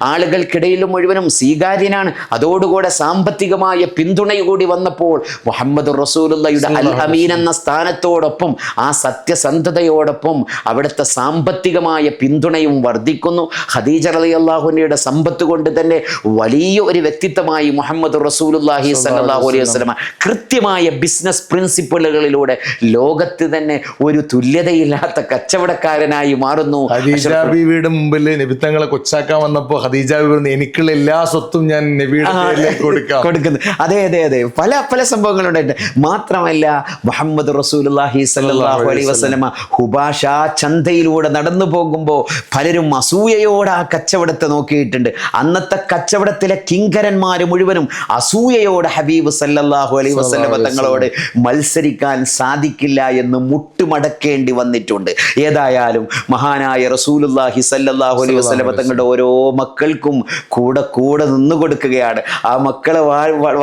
ആളുകൾക്കിടയിലും മുഴുവനും സ്വീകാര്യനാണ്. അതോടുകൂടെ സാമ്പത്തികമായ പിന്തുണ കൂടി വന്നപ്പോൾ മുഹമ്മദ് റസൂലുള്ളയുടെ അൽ അമീൻ എന്ന സ്ഥാനത്തോടൊപ്പം ആ സത്യസന്ധതയോടൊപ്പം അവിടുത്തെ സാമ്പത്തികമായ പിന്തുണയും വർദ്ധിക്കുന്നു. ഖദീജ റളിയല്ലാഹു അൻഹയുടെ സമ്പത്ത് കൊണ്ട് തന്നെ വലിയ ഒരു വ്യക്തിത്വമായി മുഹമ്മദ് റസൂലുള്ളാഹി സ്വല്ലല്ലാഹു അലൈഹി വസല്ലം കൃത്യമായ ബിസിനസ് പ്രിൻസിപ്പിളുകളിലൂടെ ലോകത്ത് തന്നെ ഒരു തുല്യതയില്ലാത്ത കച്ചവടക്കാരനായി മാറുന്നു. ഖദീജ ബീവിയുടെ മുമ്പിൽ നബി തങ്ങളെ കൊച്ചാക്കാൻ വന്നപ്പോൾ ഖദീജ ബീവി പറഞ്ഞു, എനിക്കുള്ള എല്ലാ സ്വത്തും ഞാൻ നബിയുടെ പേരിലേക്ക് കൊടുക്കുന്നു. അതെ, പല സംഭവങ്ങളുണ്ടായിട്ട്. മാത്രമല്ല മുഹമ്മദ് റസൂലുള്ളാഹി സ്വല്ലല്ലാഹു അലൈഹി വസല്ലമ ഹുബാഷ ചന്തയിലൂടെ നടന്നു പോകുമ്പോൾ പലരും അസൂയയോടെ ആ കച്ചവടത്തെ നോക്കിയിട്ടുണ്ട്. അന്നത്തെ കച്ചവടത്തിലെ കിങ്കരന്മാർ മുഴുവനും അസൂയയോടെ ഹബീബ് സല്ലല്ലാഹു അലൈഹി വസല്ലമ തങ്ങളോട് മത്സരിക്കാൻ സാധിക്കില്ല എന്ന് മുട്ടുമടക്കേണ്ടി വന്നിട്ടുണ്ട്. ഏതായാലും മഹാനായ റസൂലുള്ളാഹി സ്വല്ലല്ലാഹു അലൈഹി വസല്ലമ തങ്ങളുടെ ഓരോ മക്കൾക്കും കൂടെ നിന്നു കൊടുക്കുകയാണ്. ആ മക്കളെ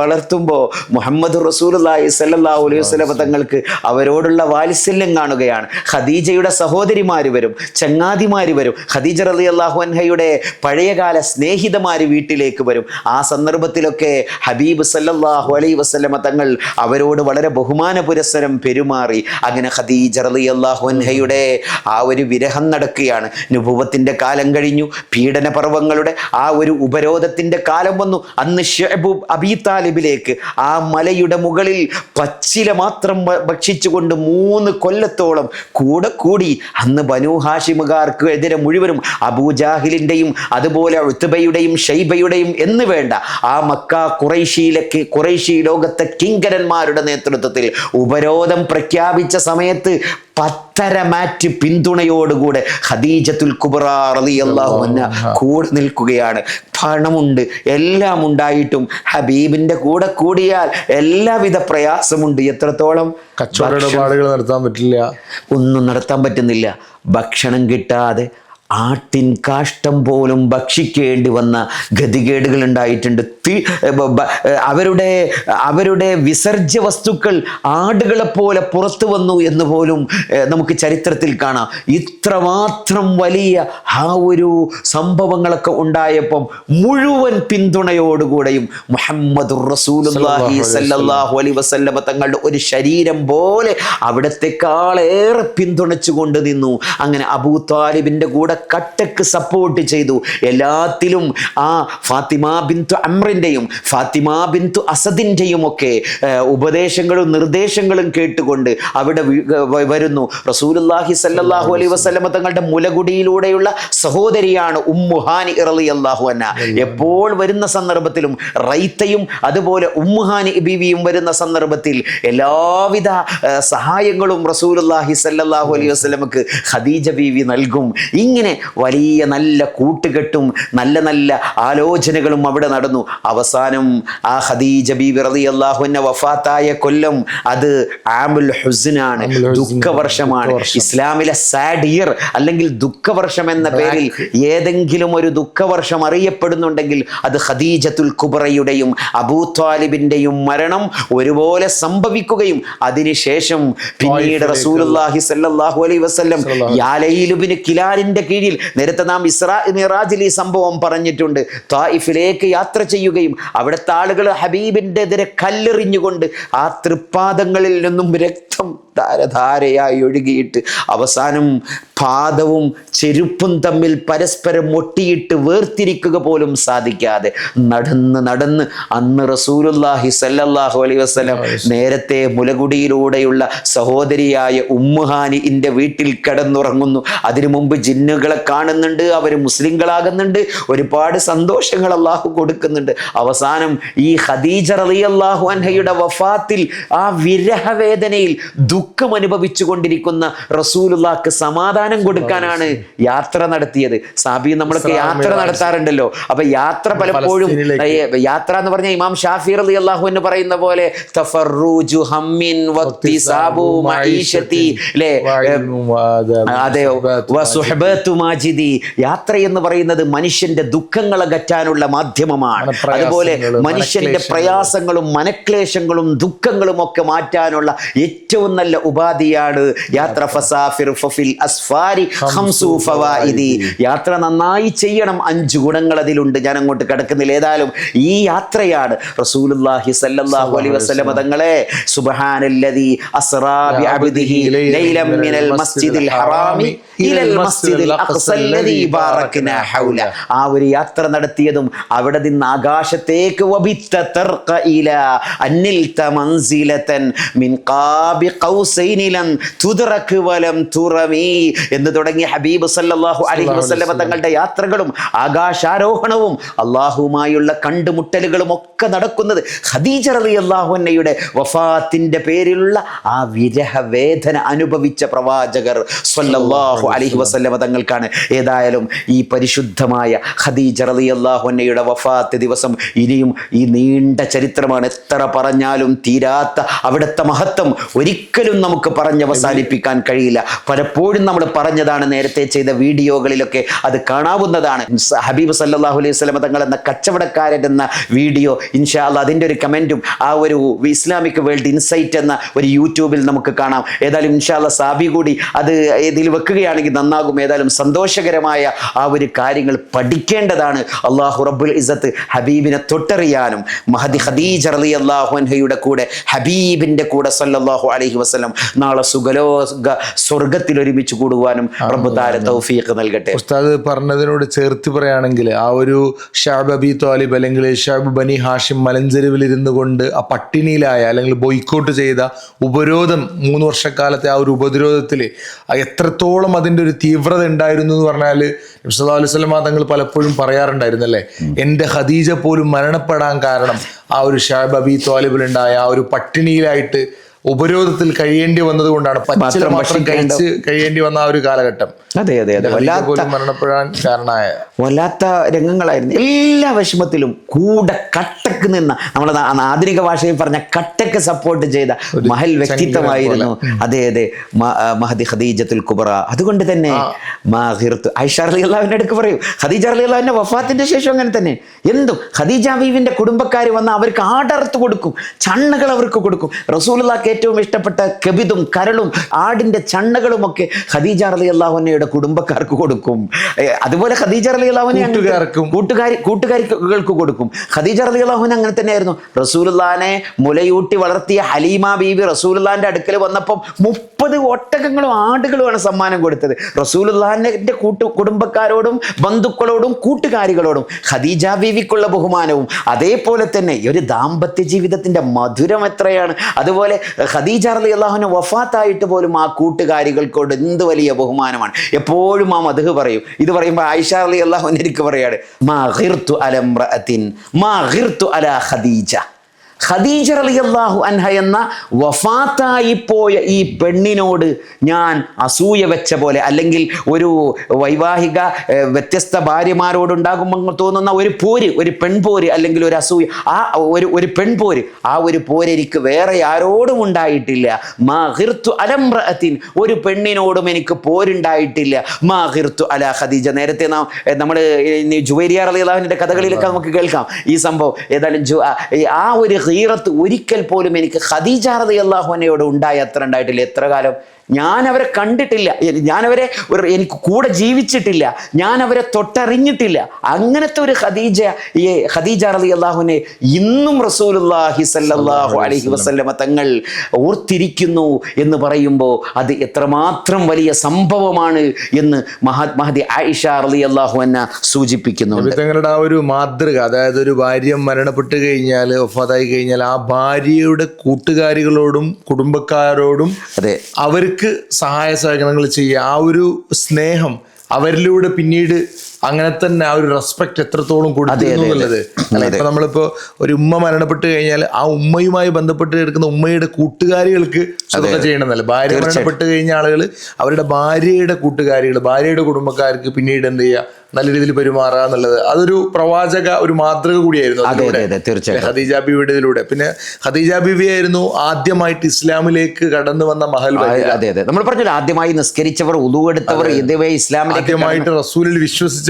വളർത്തുമ്പോൾ മുഹമ്മദ് റസൂലുള്ളാഹി സ്വല്ലല്ലാഹു അലൈഹി വസല്ലമ തങ്ങൾക്ക് അവരോടുള്ള വാത്സല്യം കാണുകയാണ്. ഖദീജയുടെ സഹോദരിമാര് വരും, ചങ്ങാതിമാര് വരും, ഖദീജ റളിയല്ലാഹു അൻഹയുടെ പഴയകാല സ്നേഹിതമാര് വീട്ടിലേക്ക് വരും. ആ സന്ദർഭത്തിലൊക്കെ ഹബീബ് സല്ലല്ലാഹു അലൈഹി വസല്ലമ തങ്ങൾ അവരോട് വളരെ ബഹുമാന പുരസ്സരം പെരുമാറി. അങ്ങനെ ഖദീജ റളിയല്ലാഹു അൻഹയുടെ ആ ഒരു വിരഹം നടക്കുകയാണ്. നുബുവത്തിന്റെ കാലം കഴിഞ്ഞു, പീഡന പർവ്വങ്ങളുടെ ആ ഒരു ഉപരോധത്തിന്റെ കാലം വന്നു. അന്ന് ശുഅബ് അബീ താലിബിലേക്ക് ആ മലയുടെ മുകളിൽ പച്ചില മാത്രം ഭക്ഷിച്ചുകൊണ്ട് 3 കൊല്ലത്തോളം കൂടി അന്ന് ബനൂ ഹാഷിമുകാർക്ക് എതിരെ മുഴുവനും അബൂജാഹിലിന്റെയും അതുപോലെ ഉത്ബയുടെയും ഷൈബയുടെയും എന്ന് വേണ്ട ആ മക്ക ഖുറൈശി ലോകത്തെ കിങ്കരന്മാരുടെ നേതൃത്വത്തിൽ ഉപരോധം പ്രഖ്യാപിച്ച സമയത്ത് 10 മാറ്റ് പിന്തുണയോടുകൂടെ ഖദീജത്തുൽ കുബ്ര റളിയല്ലാഹു അൻഹ കൂടെ നിൽക്കുകയാണ്. പണമുണ്ട്, എല്ലാം ഉണ്ടായിട്ടും ഹബീബിന്റെ കൂടെ കൂടിയാൽ എല്ലാവിധ പ്രയാസമുണ്ട്. എത്രത്തോളം കച്ചവടപാടുകൾ നടത്താൻ പറ്റില്ല, ഒന്നും നടത്താൻ പറ്റുന്നില്ല. ഭക്ഷണം കിട്ടാതെ ആട്ടിൻ കാഷ്ടം പോലും ഭക്ഷിക്കേണ്ടി വന്ന ഗതികേടുകൾ ഉണ്ടായിട്ടുണ്ട്. അവരുടെ വിസർജ്യ വസ്തുക്കൾ ആടുകളെപ്പോലെ പുറത്തു വന്നു എന്ന് പോലും നമുക്ക് ചരിത്രത്തിൽ കാണാം. ഇത്രമാത്രം വലിയ ആ ഒരു സംഭവങ്ങളൊക്കെ ഉണ്ടായപ്പം മുഴുവൻ പിന്തുണയോടുകൂടെയും മുഹമ്മദ് റസൂലുള്ളാഹി സ്വല്ലല്ലാഹു അലൈഹി വസല്ലമ തങ്ങളുടെ ഒരു ശരീരം പോലെ അവിടത്തെക്കാളേറെ പിന്തുണച്ചുകൊണ്ട് നിന്നു. അങ്ങനെ അബൂ താലിബിന്റെ കൂടെ കട്ടക്ക് സപ്പോർട്ട് ചെയ്തു. എല്ലാത്തിലും ആ ഫാത്തിമ ബിന്തു അമ്രിന്റെയും ഫാത്തിമ ബിന്തു അസദിന്റെയും ഒക്കെ ഉപദേശങ്ങളും നിർദ്ദേശങ്ങളും കേട്ടുകൊണ്ട് അവിടെ വരുന്നു. റസൂലുള്ളാഹി സ്വല്ലല്ലാഹു അലൈഹി വസല്ലമ തങ്ങളുടെ മുലകുടിയിലൂടെയുള്ള സഹോദരിയാണ് ഉമ്മു ഹാനി റളിയല്ലാഹു അൻഹ. എപ്പോൾ വരുന്ന സന്ദർഭത്തിലും റൈത്തയും അതുപോലെ ഉമ്മു ഹാനി ബീവിയും വരുന്ന സന്ദർഭത്തിൽ എല്ലാവിധ സഹായങ്ങളും റസൂലുള്ളാഹി സ്വല്ലല്ലാഹു അലൈഹി വസല്ലമക്ക് ഖദീജ ബീവി നൽകും. ഇങ്ങനെ അങ്ങനെ വലിയ നല്ല കൂട്ടുകെട്ടും നല്ല നല്ല ആലോചനകളും അവിടെ നടന്നു. അവസാനം ആ ഖദീജ ബീബി റളിയല്ലാഹു അൻഹ വഫാത്തായ കൊല്ലം അത് ആമുൽ ഹുസ്നാണ്, ദുഃഖവർഷമാണ്. ഇസ്ലാമിലെ സാഡ് ഇയർ അല്ലെങ്കിൽ ദുഃഖവർഷം എന്ന പേരിൽ ഏതെങ്കിലും ഒരു ദുഃഖവർഷം അറിയപ്പെടുന്നുണ്ടെങ്കിൽ അത് ഖദീജത്തുൽ കുബ്രയുടെയും അബൂ ത്വാലിബിന്റെയും മരണം ഒരുപോലെ സംഭവിക്കുകയും അതിനുശേഷം പിന്നീട് റസൂലുള്ളാഹി സ്വല്ലല്ലാഹു അലൈഹി വസല്ലം യാലയിൽ ഇബ്നു കിലാലിന്റെ കീഴിൽ നേരത്തെ നാം ഇസ്രാ മിറാജിൽ ഈ സംഭവം പറഞ്ഞിട്ടുണ്ട്. ത്വായിഫിലേക്ക് യാത്ര ചെയ്യുകയും അവിടുത്തെ ആളുകൾ ഹബീബിന്റെ എതിരെ കല്ലെറിഞ്ഞുകൊണ്ട് ആ തൃപ്പാദങ്ങളിൽ നിന്നും രക്തം ധാരധാരയായി ഒഴുകിയിട്ട് അവസാനം പാദവും ചെരുപ്പും തമ്മിൽ പരസ്പരം ഒട്ടിയിട്ട് വേർതിരിക്കുക പോലും സാധിക്കാതെ നടന്ന് അന്ന് റസൂലുള്ളാഹി സ്വല്ലല്ലാഹു അലൈഹി വസല്ലം നേരത്തെ മുലകുടിയിലൂടെയുള്ള സഹോദരിയായ ഉമ്മുഹാനിന്റെ വീട്ടിൽ കിടന്നുറങ്ങുന്നു. അതിനു മുമ്പ് ജിന്നുകളെ കാണുന്നുണ്ട്, അവർ മുസ്ലിങ്ങളാകുന്നുണ്ട്, ഒരുപാട് സന്തോഷങ്ങൾ അള്ളാഹു കൊടുക്കുന്നുണ്ട്. അവസാനം ഈ ഖദീജ റളിയല്ലാഹു അൻഹയുടെ വഫാത്തിൽ ആ വിരഹവേദനയിൽ ദുഃഖം അനുഭവിച്ചു കൊണ്ടിരിക്കുന്ന റസൂലുള്ളാഹിക്ക് സമാധാനം കൊടുക്കാനാണ് യാത്ര നടത്തിയത്. സാബി നമ്മളൊക്കെ യാത്ര നടത്താറുണ്ടല്ലോ. അപ്പൊ യാത്ര പലപ്പോഴും യാത്ര എന്ന് പറഞ്ഞാൽ ഇമാം ഷാഫി റളിയല്ലാഹു അൻഹു പറയുന്ന പോലെ തഫറുജു ഹമ്മിൻ വക്തിസാബു മഈശതി ല്ലേ, അതെ, വസുഹബതു മാജിദി. യാത്ര എന്ന് പറയുന്നത് മനുഷ്യന്റെ ദുഃഖങ്ങൾ അകറ്റാനുള്ള മാധ്യമമാണ്. അതുപോലെ മനുഷ്യന്റെ പ്രയാസങ്ങളും മനക്ലേശങ്ങളും ദുഃഖങ്ങളും ഒക്കെ മാറ്റാനുള്ള ഏറ്റവും നല്ല ഉപാധിയാണ് യാത്ര. ഫസാഫിർ ഫഫിൽ അസ്ഫാരി ഖംസു ഫവായിദി. യാത്ര നന്നായി ചെയ്യണം, 5 ഗുണങ്ങൾ അതിലുണ്ട്. ഞാൻ അങ്ങോട്ട് കിടക്കുന്നില്ല. ഏതായാലും ഈ യാത്രയാണ് റസൂലുള്ളാഹി സ്വല്ലല്ലാഹു അലൈഹി വസല്ലം തങ്ങളെ സുബ്ഹാനല്ലദി അസ്റാ ബിഅബ്ദിഹി ലൈലൻ മിനൽ മസ്ജിദിൽ ഹറാമി ഇലൽ മസ്ജിദിൽ അഖ്സല്ലദി ബാറക്നാ ഹൗല. ആ ഒരു യാത്ര നടത്തിയതും അവിടെ നിന്ന് ആകാശത്തേക്ക് വബിത്ത തർഖ ഇലാ അന്നിൽത മൻസിലതൻ മിൻ ഖാബി ഖൗസൈനി ലൻ തുദ്റക വലം തുറമി എന്ന് തുടങ്ങിയ ഹബീബ് സല്ലല്ലാഹു അലൈഹി വസല്ലം തങ്ങളുടെ യാത്രകളും ആകാശാരോഹണവും അല്ലാഹുവുമായുള്ള കണ്ടുമുട്ടലുകളും ഒക്കെ നടക്കുന്നത് ഖദീജ റളിയല്ലാഹു അൻഹയുടെ വഫാത്തിന്റെ പേരിലുള്ള ആ വിരഹവേദന അനുഭവിച്ച പ്രവാചകർ സല്ലല്ലാഹു അലൈഹി വസല്ലം തങ്ങൾക്കാണ്. ഏതായാലും ഈ പരിശുദ്ധമായ ഖദീജ റളിയല്ലാഹു അൻഹയുടെ വഫാത്ത് ദിവസം ഇനിയും ഈ നീണ്ട ചരിത്രമാണ്. എത്ര പറഞ്ഞാലും തീരാത്ത അവിടുത്തെ മഹത്വം ഒരിക്കലും നമുക്ക് പറഞ്ഞവസാനിപ്പിക്കാൻ കഴിയില്ല. പലപ്പോഴും നമ്മൾ പറഞ്ഞതാണ്, നേരത്തെ ചെയ്ത വീഡിയോകളിലൊക്കെ അത് കാണാവുന്നതാണ്. ഹബീബ് സല്ലല്ലാഹു അലൈഹി വസല്ലം തങ്ങൾ എന്ന കച്ചവടക്കാരൻ എന്ന വീഡിയോ ഇൻഷാ അല്ലാഹ് അതിൻ്റെ ഒരു കമൻറ്റും ആ ഒരു ഇസ്ലാമിക് വേൾഡ് ഇൻസൈറ്റ് എന്ന ഒരു യൂട്യൂബിൽ നമുക്ക് കാണാം. ഏതായാലും ഇൻഷാ അല്ലാഹ് സാബി കൂടി അത് ഇതിൽ വെക്കുകയാണെങ്കിൽ നന്നാകും. ഏതായാലും സന്തോഷകരമായ ആ ഒരു കാര്യങ്ങൾ പഠിക്കേണ്ടതാണ്. അള്ളാഹു റബ്ബുൽ ഇസ്സത്ത് ഹബീബിനെ തൊട്ടറിയാനും മഹദി ഖദീജ റളിയല്ലാഹു അൻഹയുടെ കൂടെ ഹബീബിന്റെ കൂടെ സല്ലല്ലാഹു അലൈഹി വസല്ലം നാളെ സുഖലോക സ്വർഗത്തിൽ ഒരുമിച്ച് കൂടുവാനും റബ്ബ് തആല തൗഫീഖ് നൽകട്ടെ. ഉസ്താദ് പറഞ്ഞതിനോട് ചേർത്ത് പറയുകയാണെങ്കിൽ ആ ഒരു ഷഅബ് അബി ത്വാലിബ് അല്ലെങ്കിൽ ഷഅബ് ബനി ഹാഷിം മലഞ്ചെരുവിൽ ഇരുന്നു കൊണ്ട് ആ പട്ടിണിയിലായ അല്ലെങ്കിൽ ബോയ്ക്കോട്ട് ചെയ്ത ഉപരോധം 3 വർഷക്കാലത്തെ ആ ഒരു ഉപരോധത്തിൽ എത്രത്തോളം അതിൻ്റെ ഒരു തീവ്രത ഉണ്ടായിരുന്നു എന്ന് പറഞ്ഞാൽ നബി സല്ലല്ലാഹു അലൈഹി വസല്ലം തങ്ങൾ പലപ്പോഴും പറയാറുണ്ടായിരുന്നല്ലേ, എൻ്റെ ഖദീജ പോലും മരണപ്പെടാൻ കാരണം ആ ഒരു ഷഅബ് അബി ത്വാലിബിലുണ്ടായ ആ ഒരു പട്ടിണിയിലായിട്ട് ഉപരോധത്തിൽ കഴിയേണ്ടി വന്നതുകൊണ്ടാണ്, പച്ചില മാത്രം കഴിച്ച് കഴിയേണ്ടി വന്ന ആ ഒരു കാലഘട്ടം. അതെ അതെ അതെ, മരണപ്പെടാൻ കാരണമായ വല്ലാത്ത രംഗങ്ങളായിരുന്നു. എല്ലാ വിഷമത്തിലും കൂടെ കട്ടക്ക് നിന്ന, നമ്മളെ ആധുനിക ഭാഷയിൽ പറഞ്ഞ കട്ടക്ക് സപ്പോർട്ട് ചെയ്ത മഹൽ വ്യക്തിത്വമായിരുന്നു. അതെ അതെ, മഹദി ഖദീജത്തുൽ കുബ്ര. അതുകൊണ്ട് തന്നെ ആയിഷ റളിയല്ലാഹുവിന്റെ അടുക്ക് പറയും, ഖദീജ റളിയല്ലാഹുവിന്റെ വഫാത്തിന്റെ ശേഷം അങ്ങനെ തന്നെ എന്തും ഖദീജ ബീവിന്റെ കുടുംബക്കാർ വന്ന അവർക്ക് ആടർത്ത് കൊടുക്കും, ചണ്ണകൾ അവർക്ക് കൊടുക്കും. റസൂലുള്ളാഹിക്ക് ഏറ്റവും ഇഷ്ടപ്പെട്ട കബിതും കരളും ആടിന്റെ ചണ്ണകളും ഒക്കെ ഖദീജ റളിയല്ലാഹു അൻഹയുടെ കുടുംബക്കാർക്ക് കൊടുക്കും. അതുപോലെ ഖദീജ റളിയല്ലാഹു അൻഹ കൂട്ടുകാരികൾക്ക് കൊടുക്കും. ഖദീജ റളിയല്ലാഹു അൻഹ അങ്ങനെ തന്നെയായിരുന്നു. റസൂലുള്ളാഹിനെ മുലയൂട്ടി വളർത്തിയ ഹലീമ ബീവി റസൂലുള്ളാഹിന്റെ അടുക്കൽ വന്നപ്പോൾ 30 ഒട്ടകങ്ങളും ആടുകളുമാണ് സമ്മാനം കൊടുത്തത്. റസൂലുള്ളാഹിന്റെ കുടുംബക്കാരോടും ബന്ധുക്കളോടും കൂട്ടുകാരികളോടും ഖദീജ ബീവിക്കുള്ള ബഹുമാനവും അതേപോലെ തന്നെ ഒരു ദാമ്പത്യ ജീവിതത്തിന്റെ മധുരം എത്രയാണ്. അതുപോലെ ഖദീജ റളിയല്ലാഹു അൻഹ വഫാത്തായിട്ട് പോലും ആ കൂട്ടുകാരികൾക്കോട് എന്ത് വലിയ ബഹുമാനമാണ്. എപ്പോഴും ആ മദ്ഹ് പറയും. ഇത് പറയുമ്പോൾ ആയിഷ റളിയല്ലാഹു അൻഹ എനിക്ക് പറയാണ്, മാ ഗിർതു അലാ ഇംറഅത്തിൻ മാ ഗിർതു അലാ ഖദീജ. ഖദീജ റളിയല്ലാഹു അൻഹ എന്ന വഫാത്തായി പോയ ഈ പെണ്ണിനോട് ഞാൻ അസൂയ വെച്ച പോലെ, അല്ലെങ്കിൽ ഒരു വൈവാഹിക വ്യത്യസ്ത ഭാര്യമാരോടുണ്ടാകുമ്പോൾ തോന്നുന്ന ഒരു പോര്, ഒരു പെൺപോര്, അല്ലെങ്കിൽ ഒരു അസൂയ, ആ ഒരു പെൺപോര്, ആ ഒരു പോര് എനിക്ക് വേറെ ആരോടും ഉണ്ടായിട്ടില്ല. മാ ഖിർതു അലംറഅത്തിൻ, ഒരു പെണ്ണിനോടും എനിക്ക് പോരുണ്ടായിട്ടില്ല. മാ ഖിർതു അലാ ഖദീജ. നേരത്തെ നമ്മൾ ജുവൈരിയ റളിയല്ലാഹു അൻഹയുടെ കഥകളിലൊക്കെ നമുക്ക് കേൾക്കാം ഈ സംഭവം. ഏതായാലും ആ ഒരു ഖീറത്ത് ഒരിക്കൽ പോലും എനിക്ക് ഖദീജ റളിയല്ലാഹു അൻഹയോട് ഉണ്ടായ അത്ര ഉണ്ടായിട്ടില്ല. എത്ര കാലം ഞാൻ അവരെ കണ്ടിട്ടില്ല, ഞാനവരെ എനിക്ക് കൂടെ ജീവിച്ചിട്ടില്ല, ഞാൻ അവരെ തൊട്ടറിഞ്ഞിട്ടില്ല. അങ്ങനത്തെ ഒരു ഖദീജ റളിയല്ലാഹു അൻഹ ഇന്നും റസൂലുള്ളാഹി സ്വല്ലല്ലാഹു അലൈഹി വസല്ലമ തങ്ങൾ ഓർത്തിരിക്കുന്നു എന്ന് പറയുമ്പോൾ അത് എത്രമാത്രം വലിയ സംഭവമാണ് എന്ന് മഹദി ആയിഷ റളിയല്ലാഹു അൻഹ സൂചിപ്പിക്കുന്നുണ്ട്. തങ്ങളുടെ ആ ഒരു മാതൃക, അതായത് ഒരു ഭാര്യ മരണപ്പെട്ട് കഴിഞ്ഞാൽ, വഫാത്തായി കഴിഞ്ഞാൽ, ആ ഭാര്യയുടെ കൂട്ടുകാരികളോടും കുടുംബക്കാരോടും അതെ അവർക്ക് സഹായ സഹകരണങ്ങൾ ചെയ്യുക, ആ ഒരു സ്നേഹം അവരിലൂടെ പിന്നീട് അങ്ങനെ തന്നെ ആ ഒരു റെസ്പെക്ട് എത്രത്തോളം കൊടുക്കുന്നു എന്നുള്ളത്. ഇപ്പൊ നമ്മളിപ്പോ ഒരു ഉമ്മ മരണപ്പെട്ട് കഴിഞ്ഞാൽ ആ ഉമ്മയുമായി ബന്ധപ്പെട്ട് എടുക്കുന്ന ഉമ്മയുടെ കൂട്ടുകാരികൾക്ക് സ്വതക്ക ചെയ്യണമെന്നല്ല. ഭാര്യ മരണപ്പെട്ട് കഴിഞ്ഞ ആളുകൾ അവരുടെ ഭാര്യയുടെ കൂട്ടുകാരികൾ, ഭാര്യയുടെ കുടുംബക്കാർക്ക് പിന്നീട് എന്ത് ചെയ്യുക, നല്ല രീതിയിൽ പെരുമാറുക എന്നുള്ളത് അതൊരു പ്രവാചക ഒരു മാതൃക കൂടിയായിരുന്നു ഖദീജ ബീവിയുടെ ഇതിലൂടെ. പിന്നെ ഖദീജ ബീവി ആയിരുന്നു ആദ്യമായിട്ട് ഇസ്ലാമിലേക്ക് കടന്നു വന്ന മഹൽ. അതെ നമ്മൾ പറഞ്ഞല്ലോ, ആദ്യമായി നിസ്കരിച്ചവർ, ഉദു എടുത്തവർ, ആദ്യമായിട്ട് റസൂലിൽ വിശ്വസിച്ച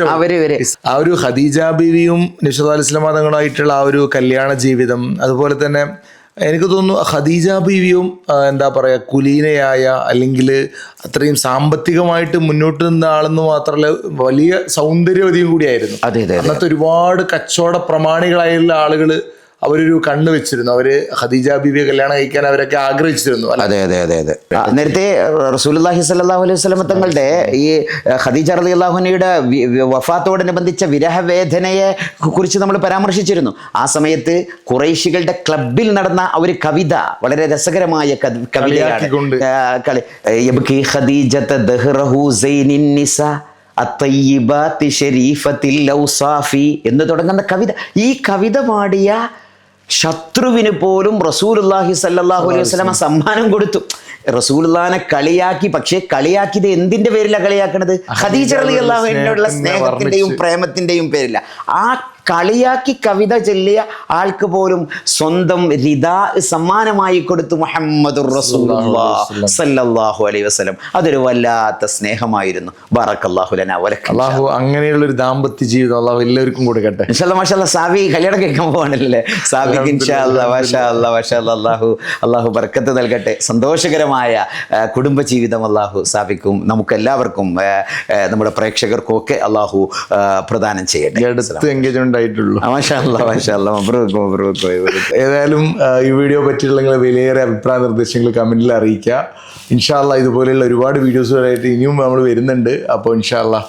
ആ ഒരു ഖദീജ ബീവിയും നബി സല്ലല്ലാഹു അലൈഹി വസല്ലം തങ്ങളുമായിട്ടുള്ള ആ ഒരു കല്യാണ ജീവിതം, അതുപോലെ തന്നെ എനിക്ക് തോന്നുന്നു ഖദീജ ബീവിയും എന്താ പറയുക, കുലീനയായ, അല്ലെങ്കിൽ അത്രയും സാമ്പത്തികമായിട്ട് മുന്നോട്ട് നിന്ന ആളെന്ന് മാത്രമല്ല വലിയ സൗന്ദര്യവതിയും കൂടിയായിരുന്നു. അന്നത്തെ ഒരുപാട് കച്ചവട പ്രമാണികളായുള്ള ആളുകൾ അവരൊരു കണ്ണ് വെച്ചിരുന്നു. അവര് ഖദീജ ബീവിയെ കല്യാണം കഴിക്കാൻ അവരൊക്കെ ആഗ്രഹിച്ചിരുന്നു. അതെ. നേരത്തെ റസൂലുള്ളാഹി സ്വല്ലല്ലാഹു അലൈഹി വസല്ലം തങ്ങളുടെ ഈ ഖദീജ റളിയല്ലാഹു അൻഹയുടെ വഫാത്തോടനുബന്ധിച്ച വിരഹവേദനയെ കുറിച്ച് നമ്മൾ പരാമർശിച്ചിരുന്നു. ആ സമയത്ത് ഖുറൈശികളുടെ ക്ലബിൽ നടന്ന ഒരു കവിത വളരെ രസകരമായ കവിതയാണ്. എന്ന് തുടങ്ങുന്ന കവിത. ഈ കവിത പാടിയ ശത്രുവിന് പോലും റസൂലുള്ളാഹി സ്വല്ലല്ലാഹു അലൈഹി വസല്ലം സമ്മാനം കൊടുത്തു. റസൂലുള്ളാഹിനെ കളിയാക്കി. പക്ഷേ കളിയാക്കിയത് എന്തിന്റെ പേരിലാണ് കളിയാക്കണത്? ഖദീജ റളിയല്ലാഹു അൻഹയോടുള്ള സ്നേഹത്തിന്റെയും പ്രേമത്തിന്റെയും പേരില്ല. ആ കളിയാക്കി കവിത ചൊല്ലിയ ആൾക്ക് പോലും സ്വന്തം റിദാ സമ്മാനമായി കൊടുത്തു മുഹമ്മദുർ റസൂലുള്ളാഹി സ്വല്ലല്ലാഹു അലൈഹി വസല്ലം. അതൊരു വല്ലാത്ത സ്നേഹമായിരുന്നു. ബറക്കല്ലാഹു ലനാ വലക്കും. അല്ലാഹു അങ്ങനെയുള്ള ഒരു ദാമ്പത്യ ജീവിതം അല്ലാഹു എല്ലാവർക്കും കൊടുക്കട്ടെ. ഇൻഷാ അല്ലാഹ്. മാഷാ അല്ലാഹ്. സാബി കല്യാണം കഴിക്കാൻ പോവാണല്ലേ സാബിക്ക്? ഇൻഷാ അല്ലാഹ്. മാഷാ അല്ലാഹ് മാഷാ അല്ലാഹ്. അല്ലാഹു ബർക്കത്ത് നൽകട്ടെ. സന്തോഷകരമായ കുടുംബജീവിതം അല്ലാഹു സാബിക്കും നമുക്കെല്ലാവർക്കും നമ്മുടെ പ്രേക്ഷകർക്കും ഒക്കെ അല്ലാഹു പ്രദാനം ചെയ്യട്ടെ. ഏതായാലും ഈ വീഡിയോ പറ്റിയുള്ള വിലയേറെ അഭിപ്രായ നിർദ്ദേശങ്ങൾ കമന്റിൽ അറിയിക്കുക. ഇൻഷാ അല്ലാഹ് ഇതുപോലെയുള്ള ഒരുപാട് വീഡിയോസുകളായിട്ട് ഇനിയും നമ്മൾ വരുന്നുണ്ട്. അപ്പോൾ ഇൻഷാ അല്ലാഹ്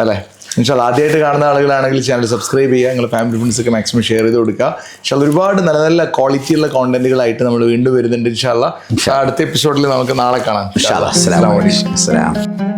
അല്ലേ, ഇൻഷാ അല്ലാഹ് ആദ്യമായിട്ട് കാണുന്ന ആളുകളാണെങ്കിൽ ചാനൽ സബ്സ്ക്രൈബ് ചെയ്യുക. നിങ്ങൾ ഫാമിലി ഫ്രണ്ട്സൊക്കെ മാക്സിമം ഷെയർ ചെയ്ത് കൊടുക്കുക. ഇൻഷാ അല്ലാഹ് ഒരുപാട് നല്ല നല്ല ക്വാളിറ്റിയുള്ള കോണ്ടന്റുകളായിട്ട് നമ്മൾ വീണ്ടും വരുന്നുണ്ട്. ഇൻഷാ അല്ലാഹ് അടുത്ത എപ്പിസോഡിൽ നമുക്ക് നാളെ കാണാം. അസ്സലാമു അലൈക്കും.